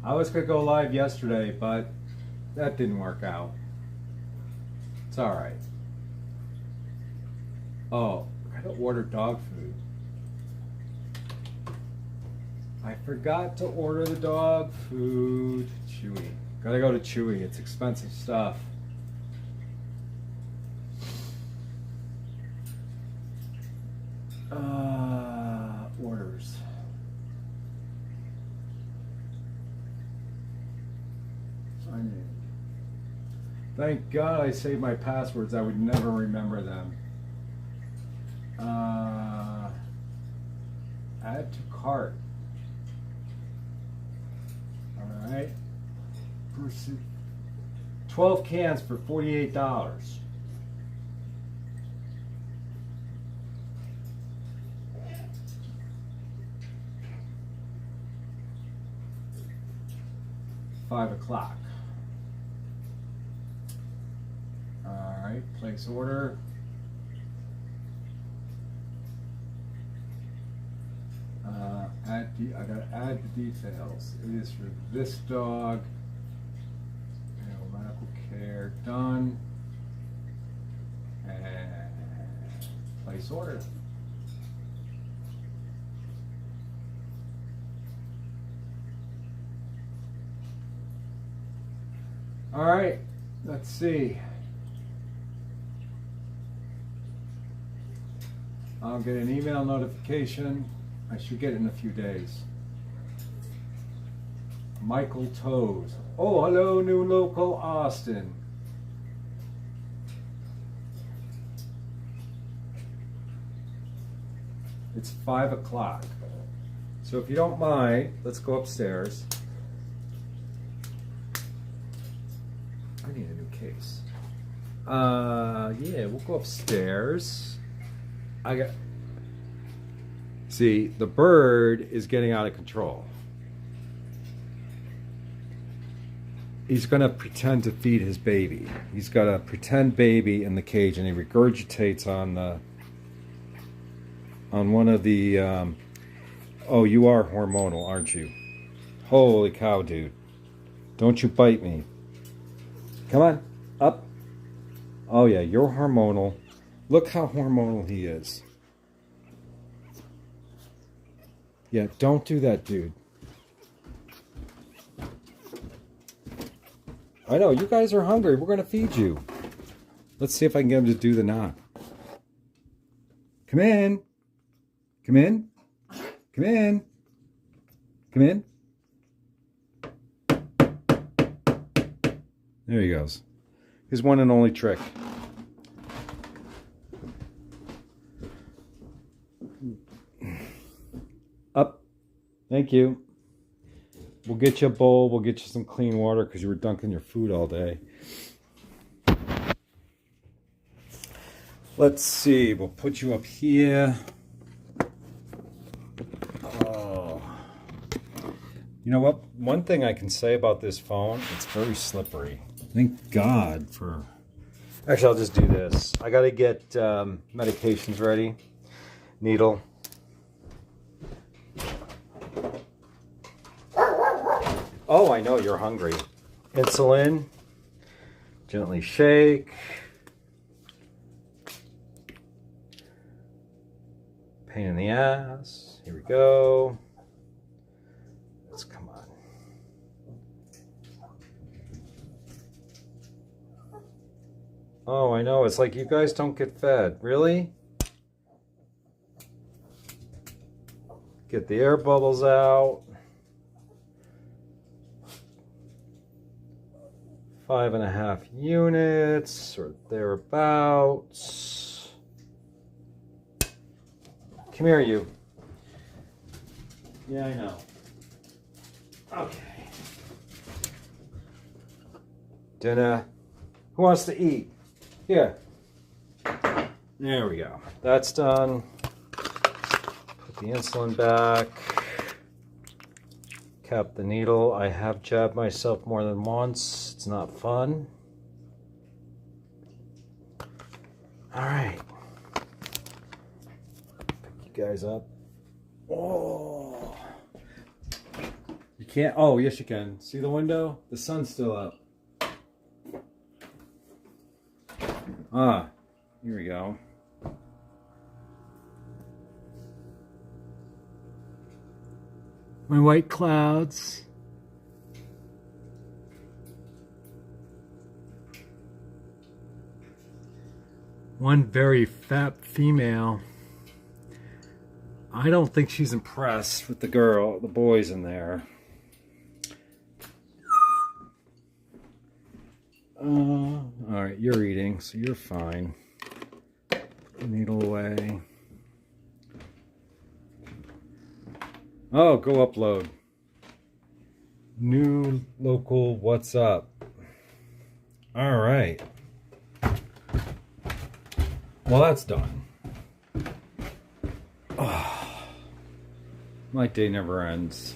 I was gonna go live yesterday, but that didn't work out. It's all right. Oh, I gotta order dog food. I forgot to order the dog food. Chewy. Gotta go to Chewy. It's expensive stuff. Orders. Thank God I saved my passwords. I would never remember them. Add to cart. All right. 12 cans for $48. $5 o'clock. All right, place order. I gotta add the details. It is for this dog. Medical care done. And place order. All right, let's see. I'll get an email notification. I should get it in a few days. Michael Toes. Oh, hello, new local Austin. It's 5 o'clock. So if you don't mind, let's go upstairs. I need a new case. Yeah, we'll go upstairs. See, the bird is getting out of control. He's gonna pretend to feed his baby. He's got a pretend baby in the cage, and he regurgitates on one of the. Oh, you are hormonal, aren't you? Holy cow, dude! Don't you bite me! Come on, up. Oh yeah, you're hormonal. Look how hormonal he is. Yeah, don't do that, dude. I know, you guys are hungry. We're going to feed you. Let's see if I can get him to do the knock. Come in. Come in. Come in. Come in. There he goes. His one and only trick. Up. Thank you. We'll get you a bowl. We'll get you some clean water because you were dunking your food all day. Let's see. We'll put you up here. Oh. You know what? One thing I can say about this phone, it's very slippery. Thank God for... Actually, I'll just do this. I got to get medications ready. Needle. Oh, I know you're hungry. Insulin. Gently shake. Pain in the ass. Here we go. Let's come on. Oh, I know. It's like you guys don't get fed. Really? Get the air bubbles out. 5.5 units or thereabouts. Come here, you. Yeah, I know. Okay. Dinner. Who wants to eat? Here. There we go. That's done. Put the insulin back. Cap the needle. I have jabbed myself more than once. It's not fun. All right. Pick you guys up. Oh. You can't. Oh, yes, you can. See the window? The sun's still up. Ah, here we go. My white clouds. One very fat female. I don't think she's impressed with the boys in there. All right, you're eating, so you're fine. Put the needle away. Oh, go upload. New local, what's up? All right. Well, that's done. Oh, my day never ends.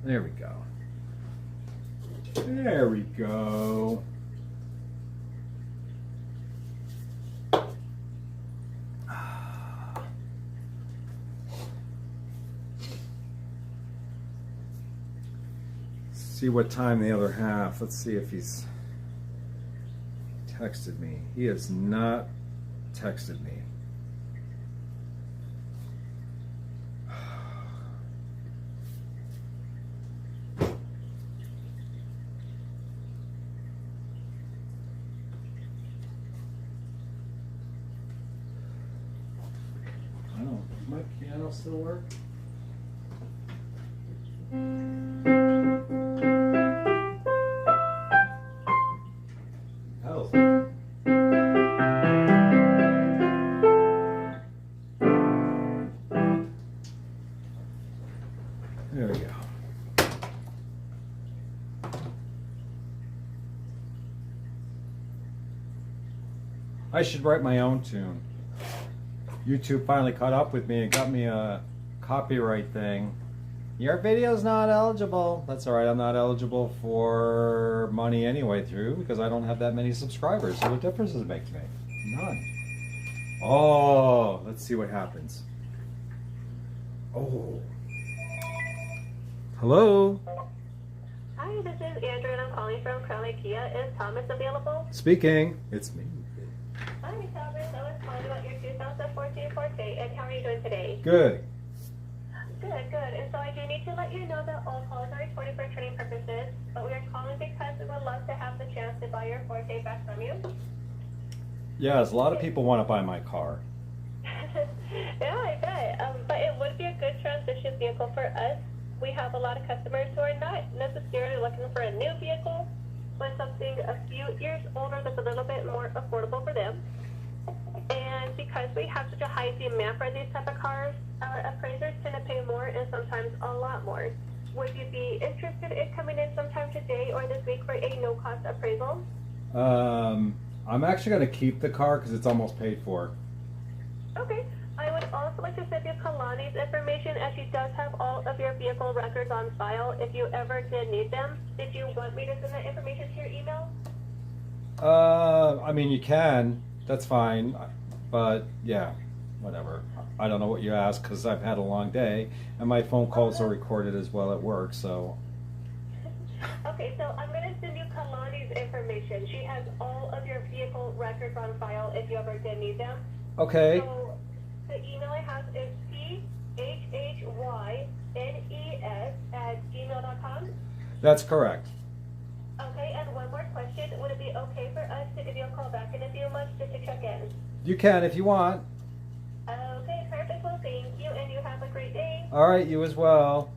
There we go. There we go. See what time the other half. Let's see if he's texted me. He has not texted me. I don't know. Does my piano still work? I should write my own tune. YouTube finally caught up with me and got me a copyright thing. Your video's not eligible. That's alright, I'm not eligible for money anyway through because I don't have that many subscribers. So what difference does it make to me? None. Oh, let's see what happens. Oh. Hello? Hi, this is Andrew and I'm calling from Crown IKEA. Is Thomas available? Speaking. It's me. Hi, Thomas. I was calling about your 2014 Forte, and how are you doing today? Good. Good, good. And so I do need to let you know that all calls are recorded for training purposes, but we are calling because we would love to have the chance to buy your Forte back from you. Yes, a lot of people want to buy my car. Yeah, I bet. But it would be a good transition vehicle for us. We have a lot of customers who are not necessarily looking for a new vehicle, but something a few years older that's a little bit more affordable for them. And because we have such a high demand for these type of cars, our appraisers tend to pay more and sometimes a lot more. Would you be interested in coming in sometime today or this week for a no-cost appraisal? I'm actually going to keep the car because it's almost paid for. Okay. I would also like to send you Kalani's information as she does have all of your vehicle records on file if you ever did need them. Did you want me to send that information to your email? I mean, you can. That's fine. But, yeah, whatever. I don't know what you asked because I've had a long day, and my phone calls are recorded as well at work, so... Okay, so I'm going to send you Kalani's information. She has all of your vehicle records on file if you ever did need them. Okay. So the email I have is phhynes@gmail.com. That's correct. Okay, and one more question. Would it be okay for us to give you a call back in a few months just to check in? You can if you want. Okay, perfect. Well, thank you, and you have a great day. All right, you as well.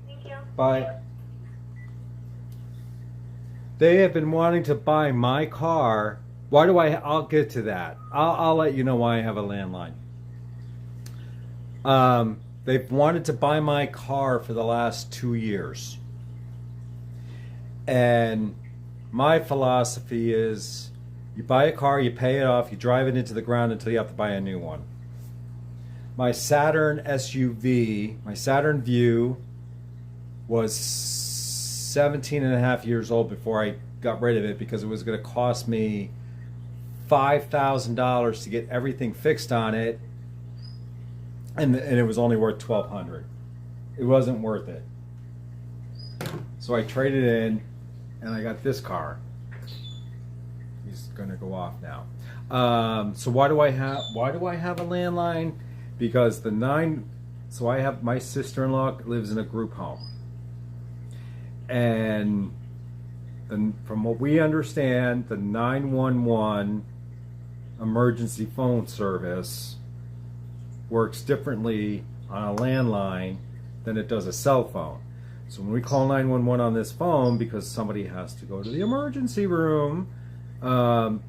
Thank you. Bye. They have been wanting to buy my car. Why do I'll get to that. I'll let you know why I have a landline. They've wanted to buy my car for the last 2 years. And my philosophy is you buy a car, you pay it off, you drive it into the ground until you have to buy a new one. My Saturn SUV, my Saturn Vue, was 17 and a half years old before I got rid of it because it was going to cost me $5,000 to get everything fixed on it, and it was only worth $1,200. It wasn't worth it. So I traded in, and I got this car. He's going to go off now. So why do I have a landline? Because so I have my sister-in-law lives in a group home, and from what we understand, the 911 emergency phone service works differently on a landline than it does a cell phone. So when we call 911 on this phone because somebody has to go to the emergency room, the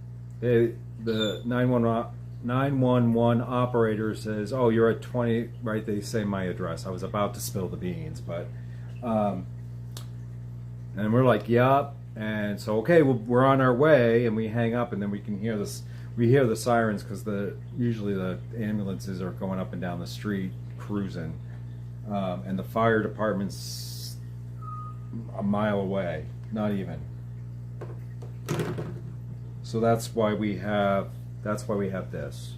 911 operator says, "Oh, you're at 20," right? They say my address. I was about to spill the beans, but and we're like, "Yep." And so, okay, we're on our way, and we hang up, and then we can hear this. We hear the sirens because usually the ambulances are going up and down the street cruising, and the fire department's a mile away, not even. So that's why we have this,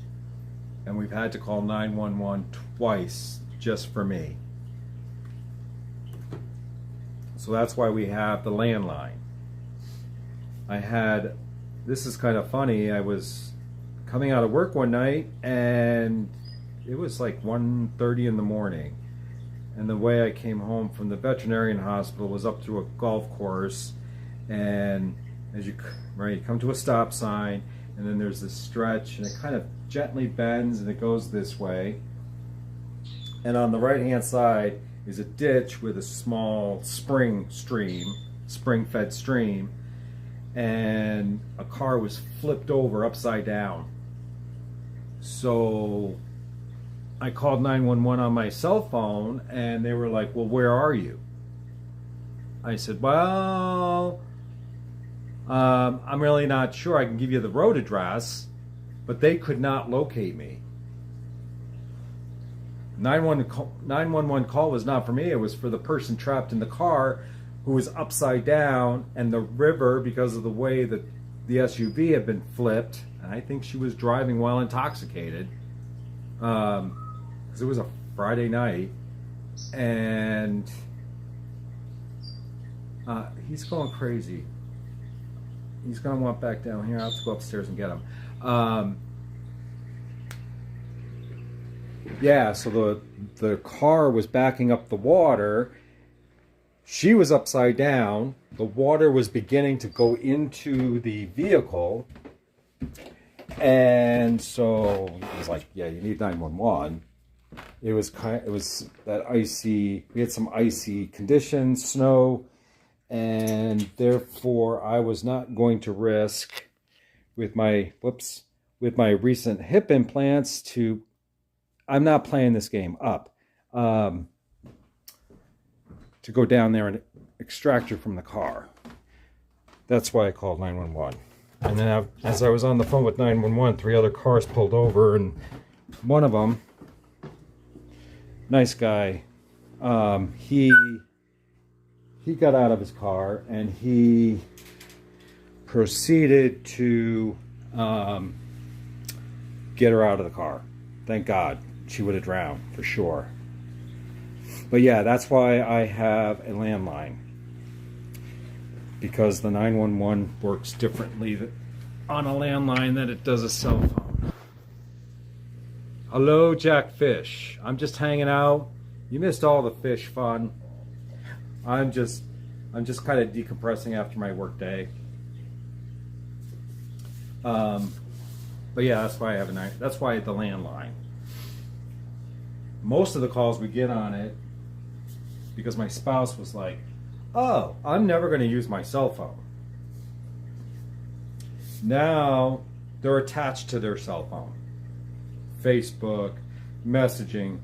and we've had to call 911 twice just for me. So that's why we have the landline. This is kind of funny. I was coming out of work one night and it was like 1:30 in the morning. And the way I came home from the veterinarian hospital was up through a golf course, and as you come to a stop sign, and then there's this stretch, and it kind of gently bends and it goes this way. And on the right hand side is a ditch with a small spring-fed stream, and a car was flipped over upside down. So I called 911 on my cell phone, and they were like, "Well, where are you?" I said, "Well, I'm really not sure. I can give you the road address." but they could not locate me. 911 call was not for me. It was for the person trapped in the car who was upside down, and the river, because of the way that the SUV had been flipped, and I think she was driving while intoxicated, because it was a Friday night, and he's going crazy. He's going to want back down here. I'll have to go upstairs and get him. Yeah, so the car was backing up the water. She was upside down. The water was beginning to go into the vehicle. And so it was like, yeah, you need 911. It was that icy, we had some icy conditions, snow, and therefore I was not going to risk with my recent hip implants I'm not playing this game up, to go down there and extract her from the car. That's why I called 911. And then as I was on the phone with 911, 3 other cars pulled over, and one of them, nice guy, he got out of his car and he proceeded to get her out of the car. Thank God. She would have drowned for sure. But yeah, that's why I have a landline, because the 911 works differently on a landline than it does a cell phone. Hello, Jack Fish. I'm just hanging out. You missed all the fish fun. I'm just kind of decompressing after my work day. But yeah, that's why I have that's why the landline. Most of the calls we get on it, because my spouse was like, oh, I'm never going to use my cell phone. Now they're attached to their cell phone. Facebook, messaging.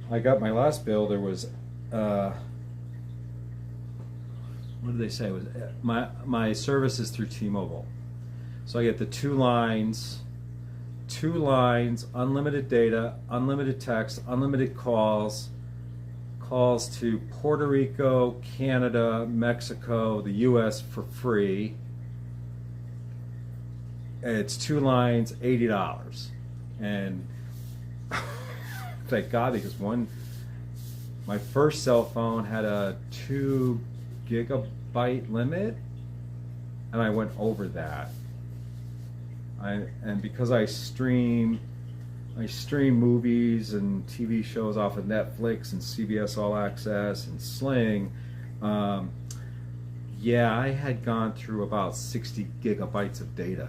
I got my last bill, there was, what did they say? It was my service is through T-Mobile. So I get the two lines, unlimited data, unlimited text, unlimited calls to Puerto Rico, Canada, Mexico, the US for free. It's 2 lines, $80. And thank God, because my first cell phone had a 2 gigabyte limit, and I went over that. And because I stream movies and TV shows off of Netflix and CBS All Access and Sling, yeah, I had gone through about 60 gigabytes of data.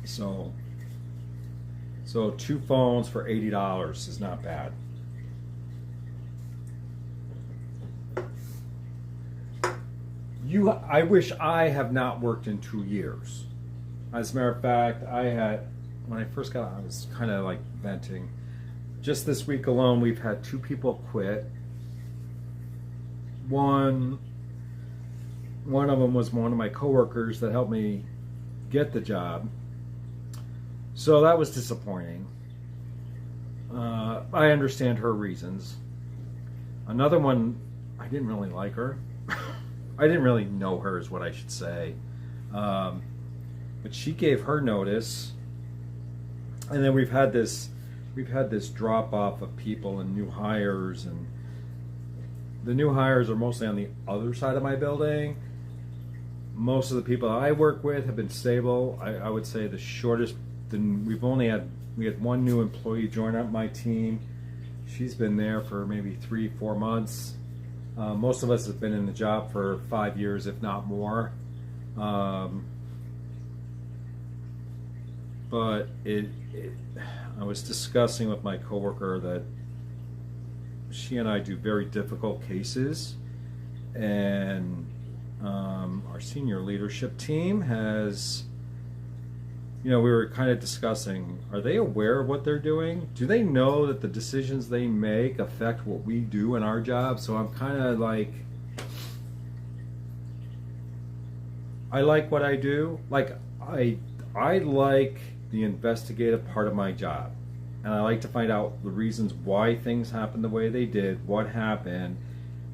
So 2 phones for $80 is not bad. I wish I have not worked in 2 years. As a matter of fact, when I first got on, I was kind of like venting. Just this week alone, we've had 2 people quit. One of them was one of my coworkers that helped me get the job. So that was disappointing. I understand her reasons. Another one, I didn't really like her. I didn't really know her, is what I should say. But she gave her notice, and then we've had this drop off of people and new hires, and the new hires are mostly on the other side of my building. Most of the people I work with have been stable. I would say the shortest, we had 1 new employee join up my team. She's been there for maybe 3-4 months. Most of us have been in the job for 5 years, if not more. But I was discussing with my coworker that she and I do very difficult cases, and our senior leadership team has, we were kind of discussing, are they aware of what they're doing? Do they know that the decisions they make affect what we do in our job? So I'm kind of like, I like what I do. Like I like the investigative part of my job. And I like to find out the reasons why things happened the way they did, what happened,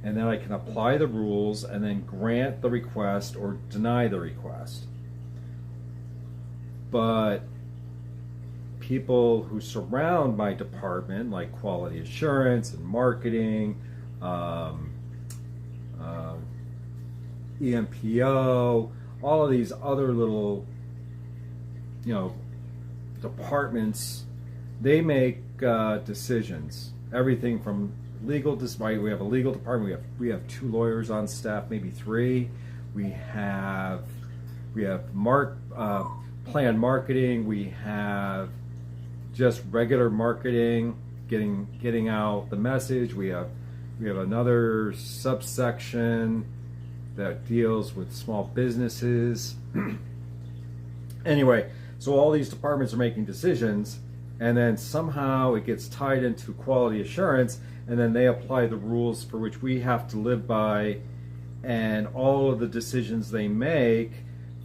and then I can apply the rules and then grant the request or deny the request. But people who surround my department, like quality assurance and marketing, EMPO, all of these other little, departments, they make decisions. Everything from legal, right? We have a legal department. We have 2 lawyers on staff, maybe 3. We have planned marketing. We have just regular marketing, getting out the message. We have another subsection that deals with small businesses. Anyway, so all these departments are making decisions, and then somehow it gets tied into quality assurance, and then they apply the rules for which we have to live by, and all of the decisions they make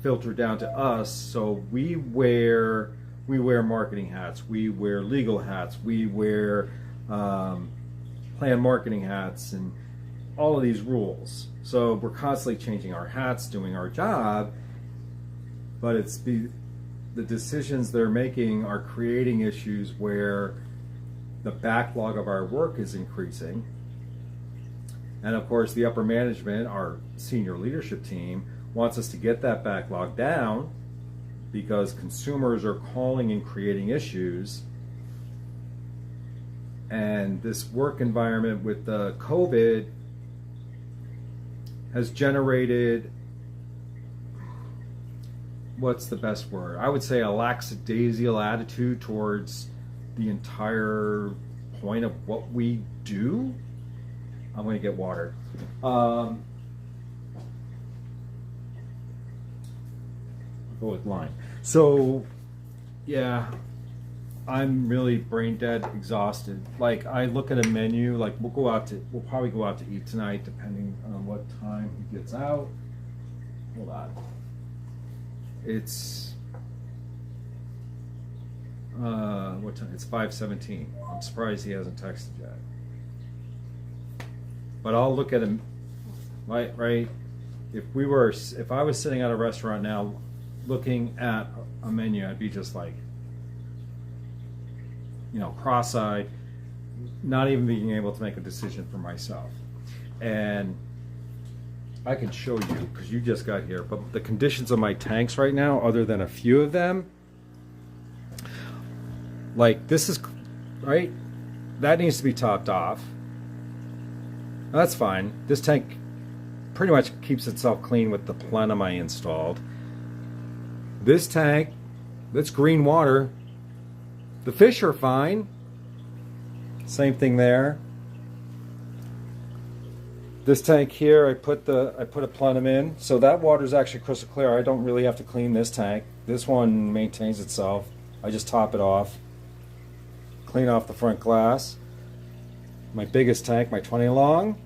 filter down to us. So we wear marketing hats, we wear legal hats, we wear planned marketing hats, and all of these rules. So we're constantly changing our hats, doing our job, but it's the decisions they're making are creating issues where the backlog of our work is increasing. And of course, the upper management, our senior leadership team, wants us to get that backlog down because consumers are calling and creating issues. And this work environment with the COVID has generated, what's the best word? I would say a lackadaisical attitude towards the entire point of what we do. I'm going to get water. I'll go with lime. So, yeah, I'm really brain dead, exhausted. Like, I look at a menu, like we'll probably go out to eat tonight, depending on what time he gets out. Hold on. It's what time? It's 5:17. I'm surprised he hasn't texted yet. But I'll look at him, right? If I was sitting at a restaurant now, looking at a menu, I'd be just like, cross-eyed, not even being able to make a decision for myself. And I can show you, because you just got here, but the conditions of my tanks right now, other than a few of them, like this is, right? That needs to be topped off. That's fine. This tank pretty much keeps itself clean with the plenum I installed. This tank, that's green water. The fish are fine. Same thing there. This tank here, I put a plenum in, so that water is actually crystal clear. I don't really have to clean this tank. This one maintains itself. I just top it off, clean off the front glass. My biggest tank, my 20 long,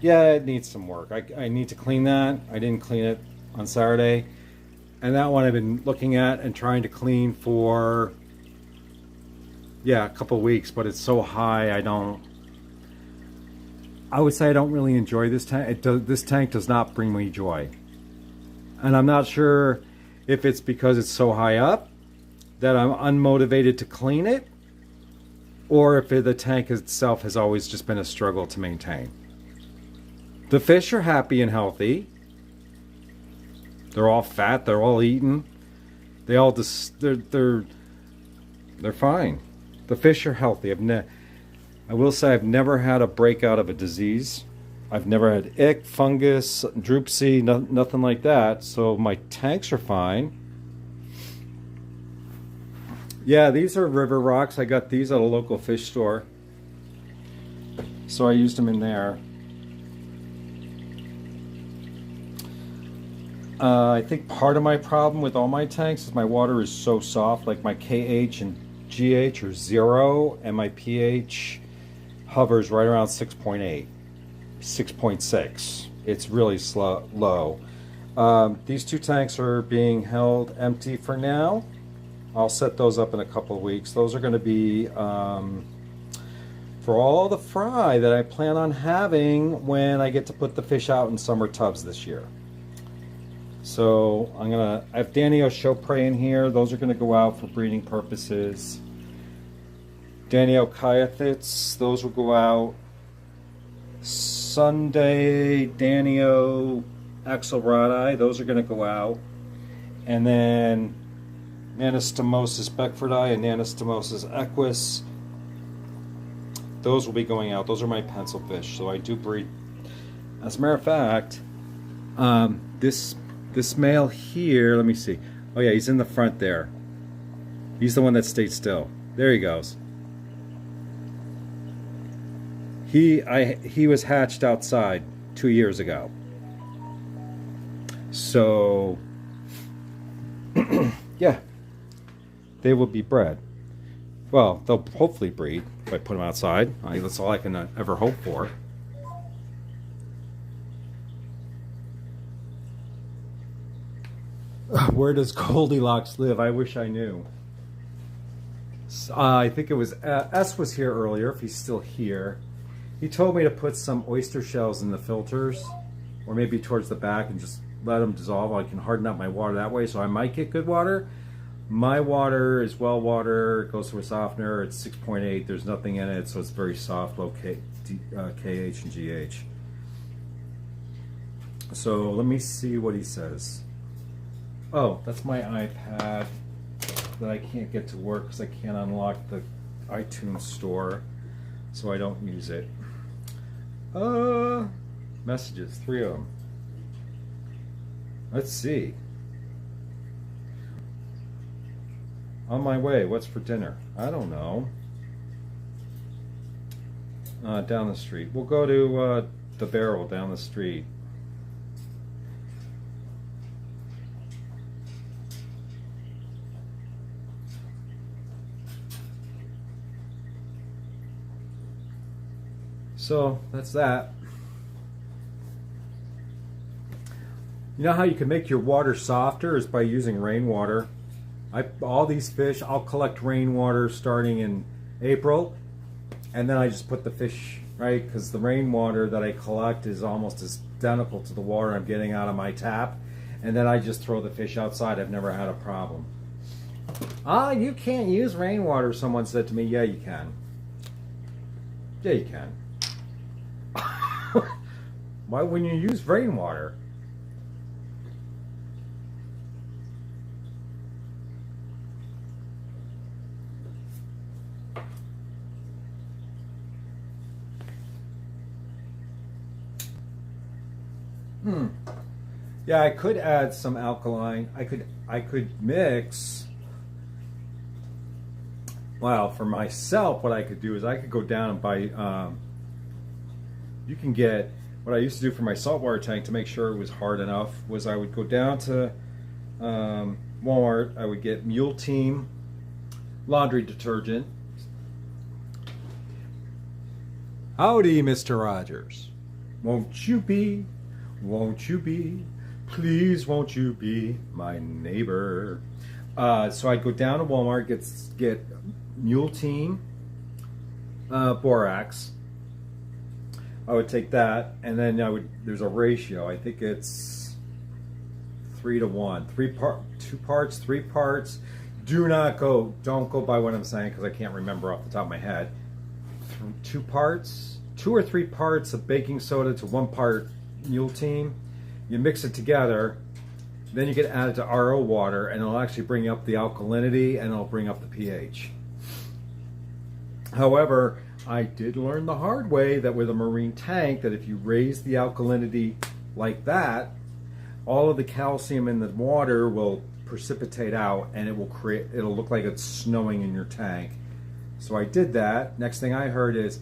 yeah, it needs some work. I need to clean that. I didn't clean it on Saturday. And that one I've been looking at and trying to clean for, a couple of weeks, but it's so high I would say I don't really enjoy this tank. This tank does not bring me joy. And I'm not sure if it's because it's so high up that I'm unmotivated to clean it, or if the tank itself has always just been a struggle to maintain. The fish are happy and healthy. They're all fat. They're all eaten. They all they're fine. The fish are healthy. I will say I've never had a breakout of a disease. I've never had ick, fungus, dropsy, nothing like that. So my tanks are fine. Yeah, these are river rocks. I got these at a local fish store. So I used them in there. I think part of my problem with all my tanks is my water is so soft. Like my KH and GH are 0, and my pH hovers right around 6.8, 6.6. It's really low. These two tanks are being held empty for now. I'll set those up in a couple of weeks. Those are going to be for all the fry that I plan on having when I get to put the fish out in summer tubs this year. So I have Danio Chopre in here. Those are going to go out for breeding purposes. Danio Kyathits, those will go out. Sunday Danio Axelrodi, those are going to go out. And then Nanostomosis beckfordi and Nanostomosis equus, those will be going out. Those are my pencil fish. So I do breed. As a matter of fact, this male here, let me see. Oh yeah, he's in the front there. He's the one that stayed still. There he goes. He was hatched outside 2 years ago. So yeah, they will be bred. Well, they'll hopefully breed if I put them outside. That's all I can ever hope for. Where does Goldilocks live? I wish I knew. I think it was S was here earlier, if he's still here. He told me to put some oyster shells in the filters, or maybe towards the back, and just let them dissolve. I can harden up my water that way, so I might get good water. My water is well water. It goes through a softener. It's 6.8. There's nothing in it, so it's very soft, low KH and GH. So let me see what he says. Oh, that's my iPad that I can't get to work because I can't unlock the iTunes store, so I don't use it. Messages, 3 of them. Let's see. On my way, what's for dinner? I don't know. Down the street. We'll go to the Barrel down the street. So that's that. You know how you can make your water softer is by using rainwater. All these fish, I'll collect rainwater starting in April, and then I just put the fish, right, because the rainwater that I collect is almost as identical to the water I'm getting out of my tap, and then I just throw the fish outside. I've never had a problem. You can't use rainwater, someone said to me. Yeah, you can. Yeah, you can. Why wouldn't you use rainwater? Yeah, I could add some alkaline. I could mix. Well, for myself, what I could do is I could go down and buy. You can get what I used to do for my saltwater tank to make sure it was hard enough. Was I would go down to Walmart. I would get Mule Team laundry detergent. Howdy, Mr. Rogers. Won't you be? Won't you be? Please, won't you be my neighbor? So I'd go down to Walmart, get Mule Team borax. I would take that, and then there's a ratio. I think it's 3 to 1. 2 parts, 3 parts. Don't go by what I'm saying because I can't remember off the top of my head. 2 parts, 2 or 3 parts of baking soda to 1 part Mule Team. You mix it together, then you can add it to RO water, and it'll actually bring up the alkalinity and it'll bring up the pH. However, I did learn the hard way that with a marine tank, that if you raise the alkalinity like that, all of the calcium in the water will precipitate out, and it'll look like it's snowing in your tank. So I did that. Next thing I heard is,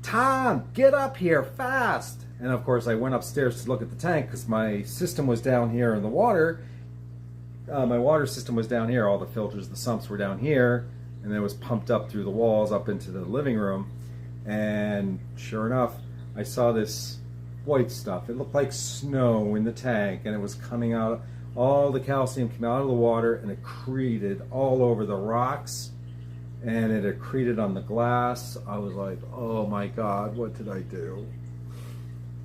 "Tom, get up here fast!" And of course I went upstairs to look at the tank because my system was down here in the water. My water system was down here. All the filters, the sumps were down here, and then it was pumped up through the walls up into the living room. And sure enough, I saw this white stuff. It looked like snow in the tank, and it was coming out. All the calcium came out of the water, and it accreted all over the rocks, and it accreted on the glass. I was like, oh my God, what did I do?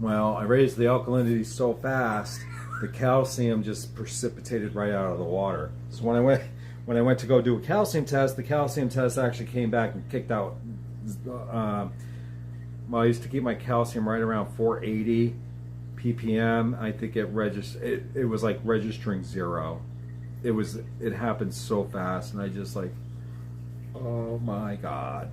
Well, I raised the alkalinity so fast, the calcium just precipitated right out of the water. So when I went to go do a calcium test, the calcium test actually came back and kicked out. Well, I used to keep my calcium right around 480 ppm. I think it was like registering 0. It happened so fast, and I just like, oh my God.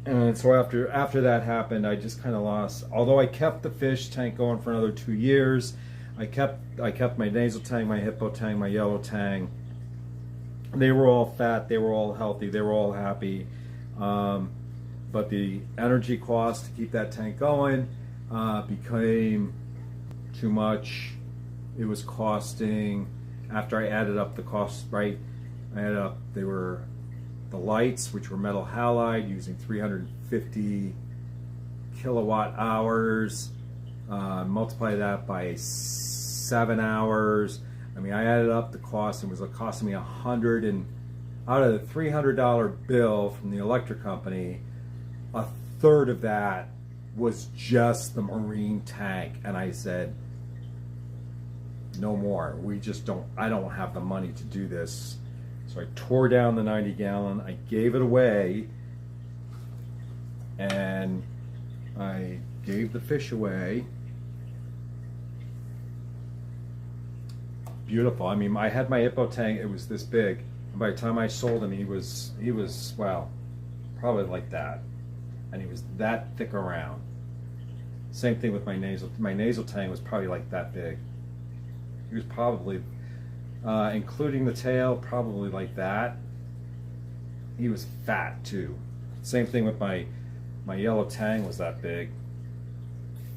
And so after that happened, I just kind of lost. Although I kept the fish tank going for another 2 years, I kept my nasal tang, my hippo tang, my yellow tang. They were all fat. They were all healthy. They were all happy. But the energy cost to keep that tank going became too much. It was costing. After I added up the costs, right? I added up. They were the lights, which were metal halide, using 350 kilowatt hours. Multiply that by 7 hours. I mean, I added up the cost, and it was costing me $100, and out of the $300 bill from the electric company, a third of that was just the marine tank. And I said, no more. I don't have the money to do this. So I tore down the 90 gallon, I gave it away, and I gave the fish away. Beautiful. I mean, I had my hippo tank, it was this big. And by the time I sold him, he was, well, probably like that. And he was that thick around. Same thing with my nasal tang was probably like that big. He was probably, including the tail, probably like that. He was fat too. Same thing with my yellow tang was that big,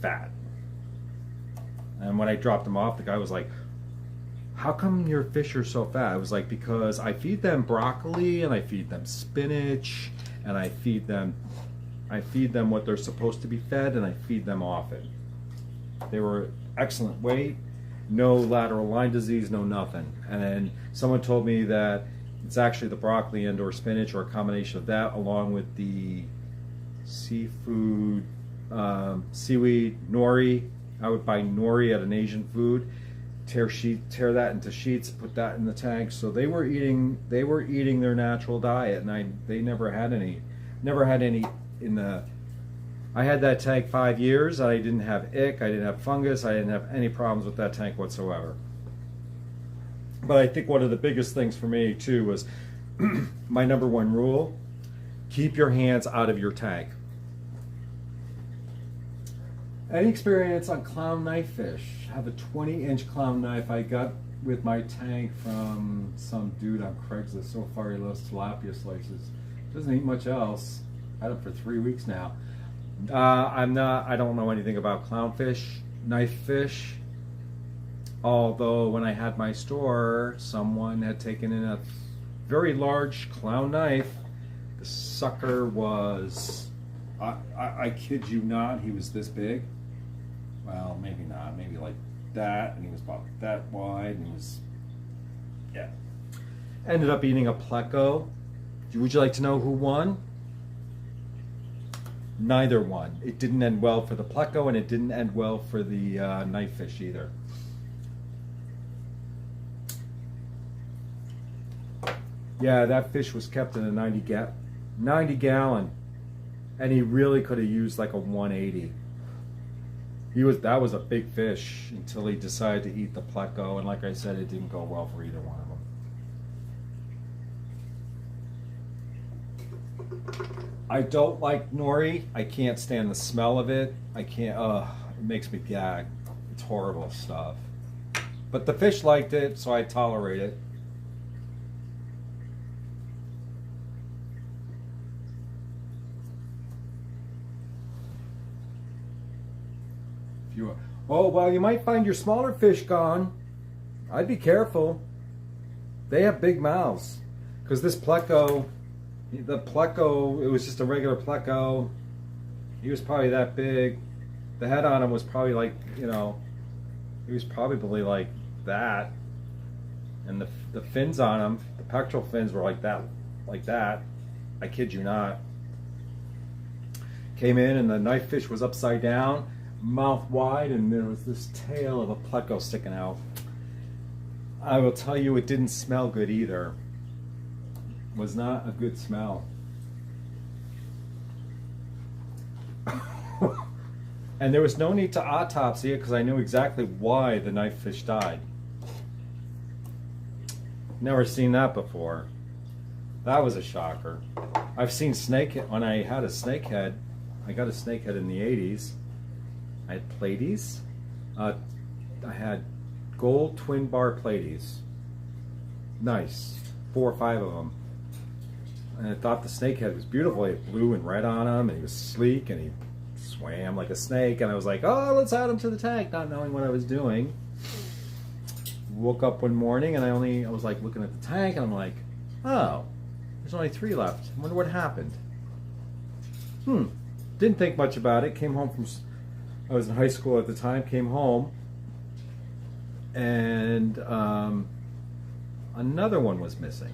fat. And when I dropped him off, the guy was like, how come your fish are so fat? I was like, because I feed them broccoli, and I feed them spinach, and I feed them what they're supposed to be fed, and I feed them often. They were excellent weight, no lateral line disease, no nothing. And then someone told me that it's actually the broccoli and or spinach, or a combination of that, along with the seafood, seaweed, nori. I would buy nori at an Asian food, tear that into sheets, put that in the tank. So they were eating their natural diet, and they never had any in the. I had that tank 5 years. I didn't have ick, I didn't have fungus, I didn't have any problems with that tank whatsoever. But I think one of the biggest things for me too was my number one rule: keep your hands out of your tank. Any experience on clown knife fish? I have a 20-inch clown knife I got with my tank from some dude on Craigslist. So far he loves tilapia slices. Doesn't eat much else. Had it for 3 weeks now. I don't know anything about clownfish, knife fish. Although when I had my store, someone had taken in a very large clown knife. The sucker was, I kid you not, he was this big. Well, maybe not, maybe like that, and he was about that wide, and he was, yeah. Ended up eating a pleco. Would you like to know who won? Neither one. It didn't end well for the pleco, and it didn't end well for the knife fish either. Yeah, that fish was kept in a 90 gallon, and he really could have used like a 180. That was a big fish until he decided to eat the pleco, and like I said, it didn't go well for either one of them. I don't like nori. I can't stand the smell of it. I can't, it makes me gag. It's horrible stuff. But the fish liked it, so I tolerate it. Oh, well, you might find your smaller fish gone. I'd be careful. They have big mouths. Because this pleco, it was just a regular pleco. He was probably that big. The head on him was probably like, he was probably like that. And the fins on him, the pectoral fins were like that. I kid you not. Came in and the knife fish was upside down, mouth wide, and there was this tail of a pleco sticking out. I will tell you, it didn't smell good either. It was not a good smell. And there was no need to autopsy it because I knew exactly why the knife fish died. Never seen that before. That was a shocker. I've seen snakehead. When I had a snakehead, I got a snakehead in the 80s. I had Pleiades. I had gold twin bar Pleiades. Nice. 4 or 5 of them. And I thought the snakehead was beautiful. He had blue and red on him, and he was sleek, and he swam like a snake. And I was like, oh, let's add him to the tank, not knowing what I was doing. Woke up one morning, and I was like looking at the tank, and I'm like, oh, there's only 3 left. I wonder what happened. Didn't think much about it. Came home I was in high school at the time, came home, and another one was missing.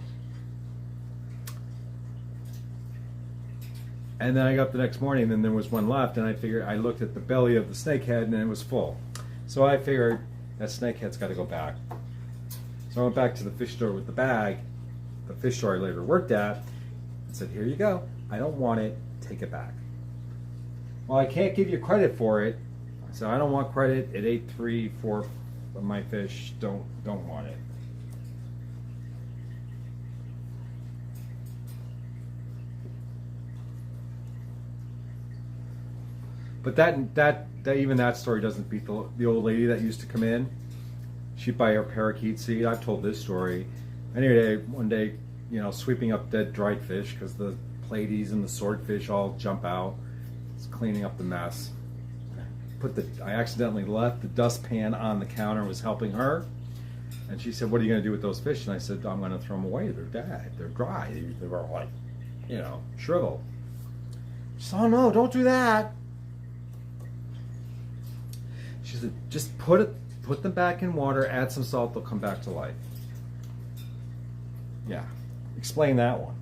And then I got up the next morning, and there was one left, and I looked at the belly of the snakehead, and it was full. So I figured that snakehead's got to go back. So I went back to the fish store with the bag, the fish store I later worked at, and said, here you go. I don't want it. Take it back. Well, I can't give you credit for it, so I don't want credit. It ate 3-4 of my fish. Don't want it. But that even that story doesn't beat the old lady that used to come in. She'd buy her parakeet seed. I've told this story. Anyway, one day, sweeping up dead dried fish because the Pleiades and the swordfish all jump out. Cleaning up the mess. I accidentally left the dustpan on the counter and was helping her. And she said, what are you going to do with those fish? And I said, I'm going to throw them away. They're dead. They're dry. They were like, shriveled. She said, oh no, don't do that. She said, just put them back in water, add some salt, they'll come back to life. Yeah. Explain that one.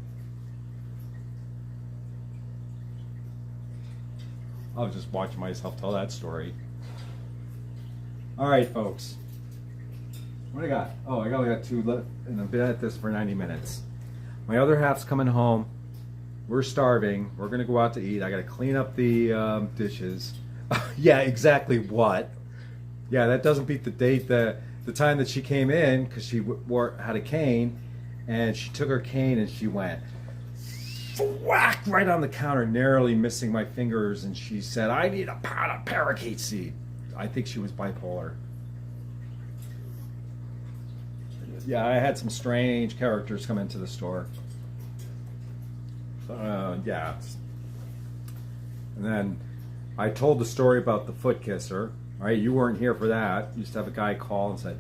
I was just watching myself tell that story. All right, folks. What do I got? Oh, I only got 2 left, and I've been at this for 90 minutes. My other half's coming home. We're starving. We're going to go out to eat. I got to clean up the dishes. Yeah, exactly what? Yeah, that doesn't beat the date. The time that she came in, because she had a cane, and she took her cane and she went whack right on the counter, narrowly missing my fingers, and she said, I need a pot of parakeet seed. I think she was bipolar. Yeah, I had some strange characters come into the store. Yeah. And then I told the story about the foot kisser. All right, you weren't here for that. You used to have a guy call and said,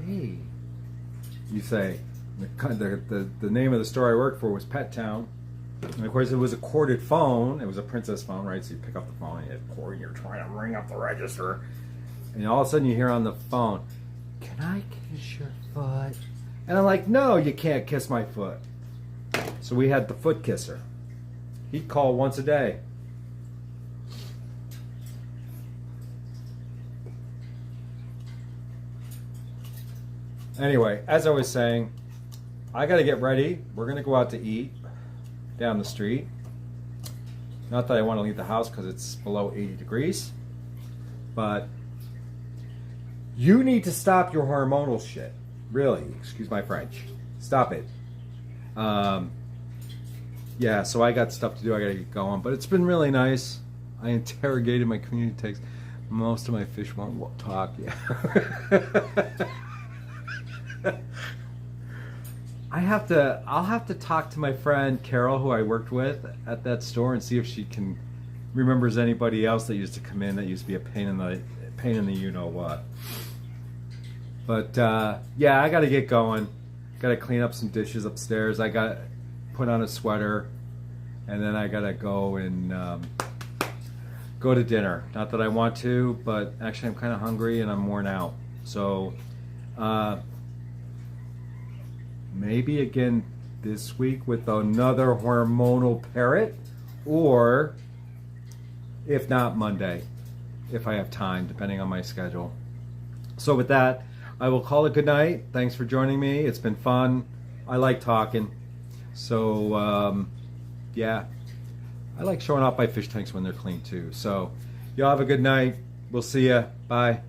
hey. You say, the name of the store I worked for was Pet Town. And of course it was a corded phone. It was a Princess phone, right? So you pick up the phone and you have cord and you're trying to ring up the register. And all of a sudden you hear on the phone, can I kiss your foot? And I'm like, no, you can't kiss my foot. So we had the foot kisser. He'd call once a day. Anyway, as I was saying, I got to get ready. We're going to go out to eat down the street. Not that I want to leave the house because it's below 80 degrees. But you need to stop your hormonal shit. Really, excuse my French. Stop it. Yeah, so I got stuff to do. I got to get going. But it's been really nice. I interrogated my community text. Most of my fish won't talk yet. I'll have to talk to my friend Carol, who I worked with at that store, and see if she can remembers anybody else that used to come in that used to be a pain in the you know what. But yeah, I got to get going. Got to clean up some dishes upstairs. I got to put on a sweater, and then I got to go and go to dinner. Not that I want to, but actually I'm kind of hungry and I'm worn out. So maybe again this week with another hormonal parrot, or if not, Monday, if I have time, depending on my schedule. So with that, I will call it good night. Thanks for joining me. It's been fun. I like talking. So yeah, I like showing off my fish tanks when they're clean too. So y'all have a good night. We'll see ya. Bye.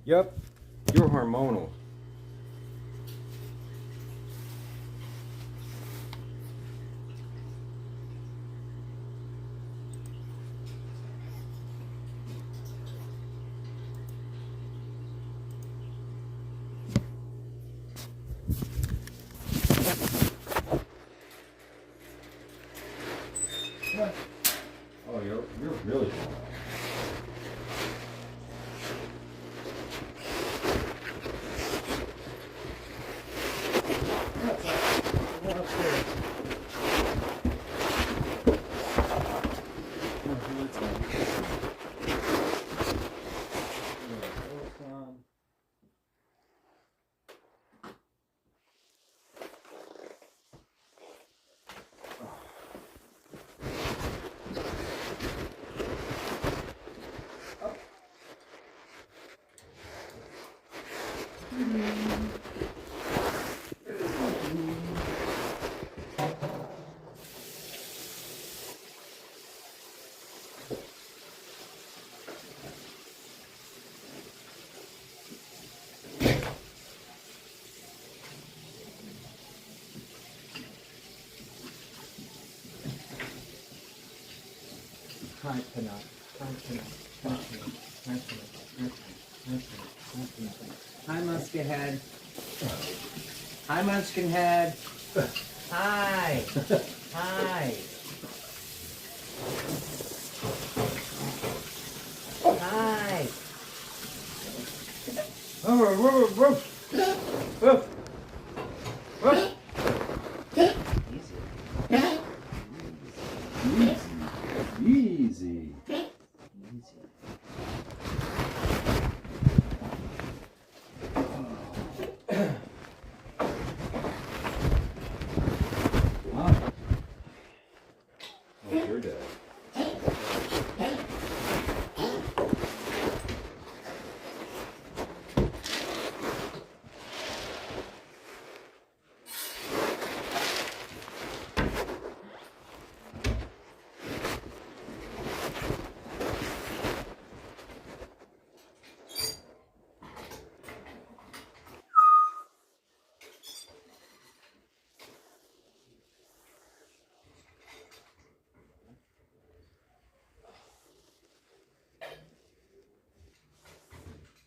Yep, you're hormonal. What? Oh, you're really hormonal. Hi, Pinot. Hi, Pinot. Hi, Pinot. Hi, Pinot. Hi, Pinot. Hi, Pinot. Hi, Muskethead. Hi, Munchkinhead. Hi. Hi. Hi. Easy. Oh, you're dead.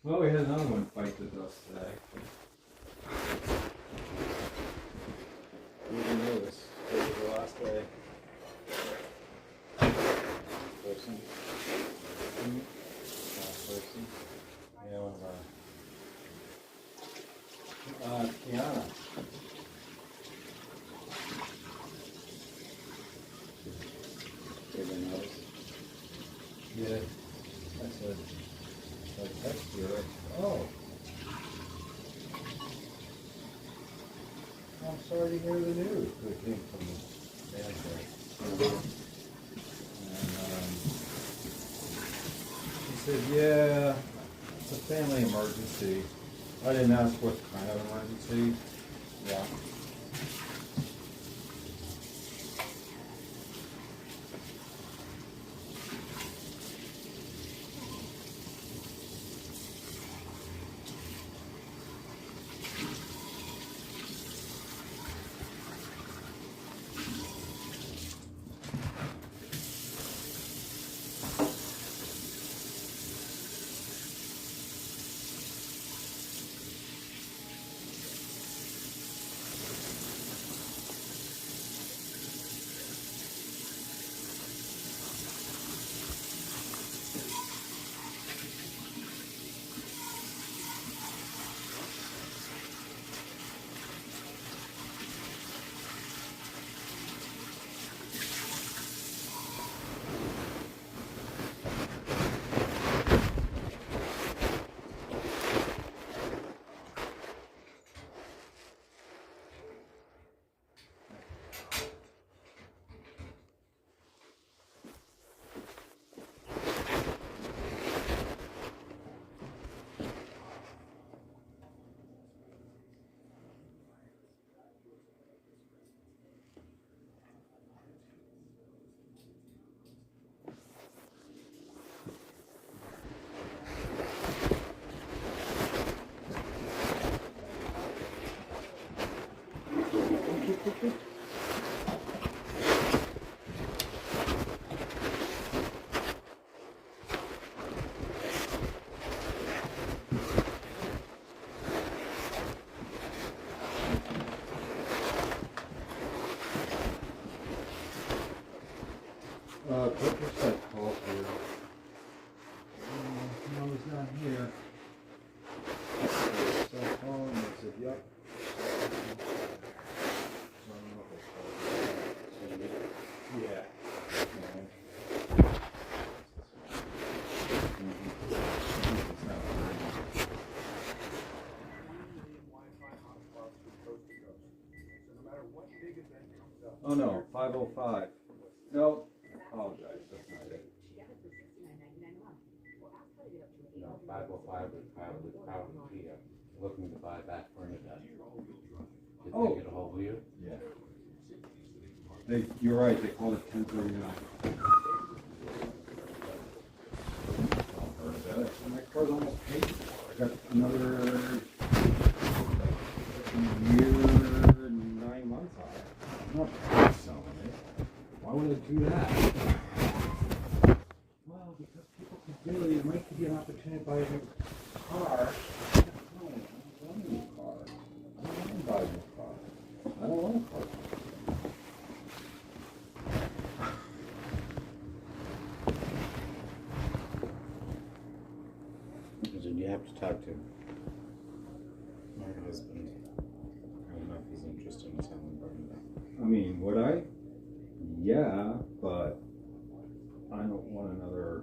Well, we had another one fight the dust today. You didn't notice. It was the last day. Person. Last person. Yeah, one of our. Kiana. Didn't notice. Yeah. I said. I text you. Oh. I'm sorry to hear the news. It came from the dad there. And he said, yeah, it's a family emergency. I didn't ask what kind of emergency. Yeah. Clipper said Paul's here. No, he's not here. Cell phone, I said, yep. So I don't know if it's called. Yeah. It's not very- Oh no, 505. No, apologize, that's not it. No, 505 is probably Kia looking to buy back Bernadette. Did Oh. they get a hold of you? Yeah. You're right, they called it 1039. My car's almost paid for. I got another year and 9 months on it. I'm not selling it. Why would I do that? Well, because people could really, it might give you an opportunity to buy a new car. No, I don't want a new car. I don't want to buy a new car. I don't want a car. You have to talk to my husband. I don't know if he's interested in selling Bernadette. I mean, would I? Yeah, but I don't want another.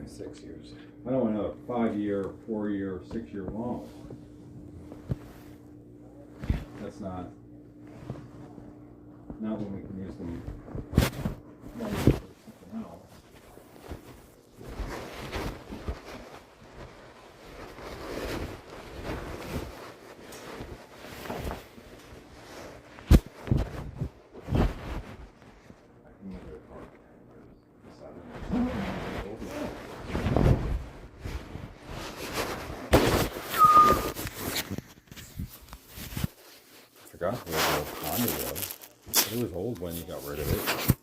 6 years. I don't want another 5-year, 4-year, 6-year loan. That's not when we can use them money for something else. I can move it apart. I forgot where the old Honda was. It was old when you got rid of it.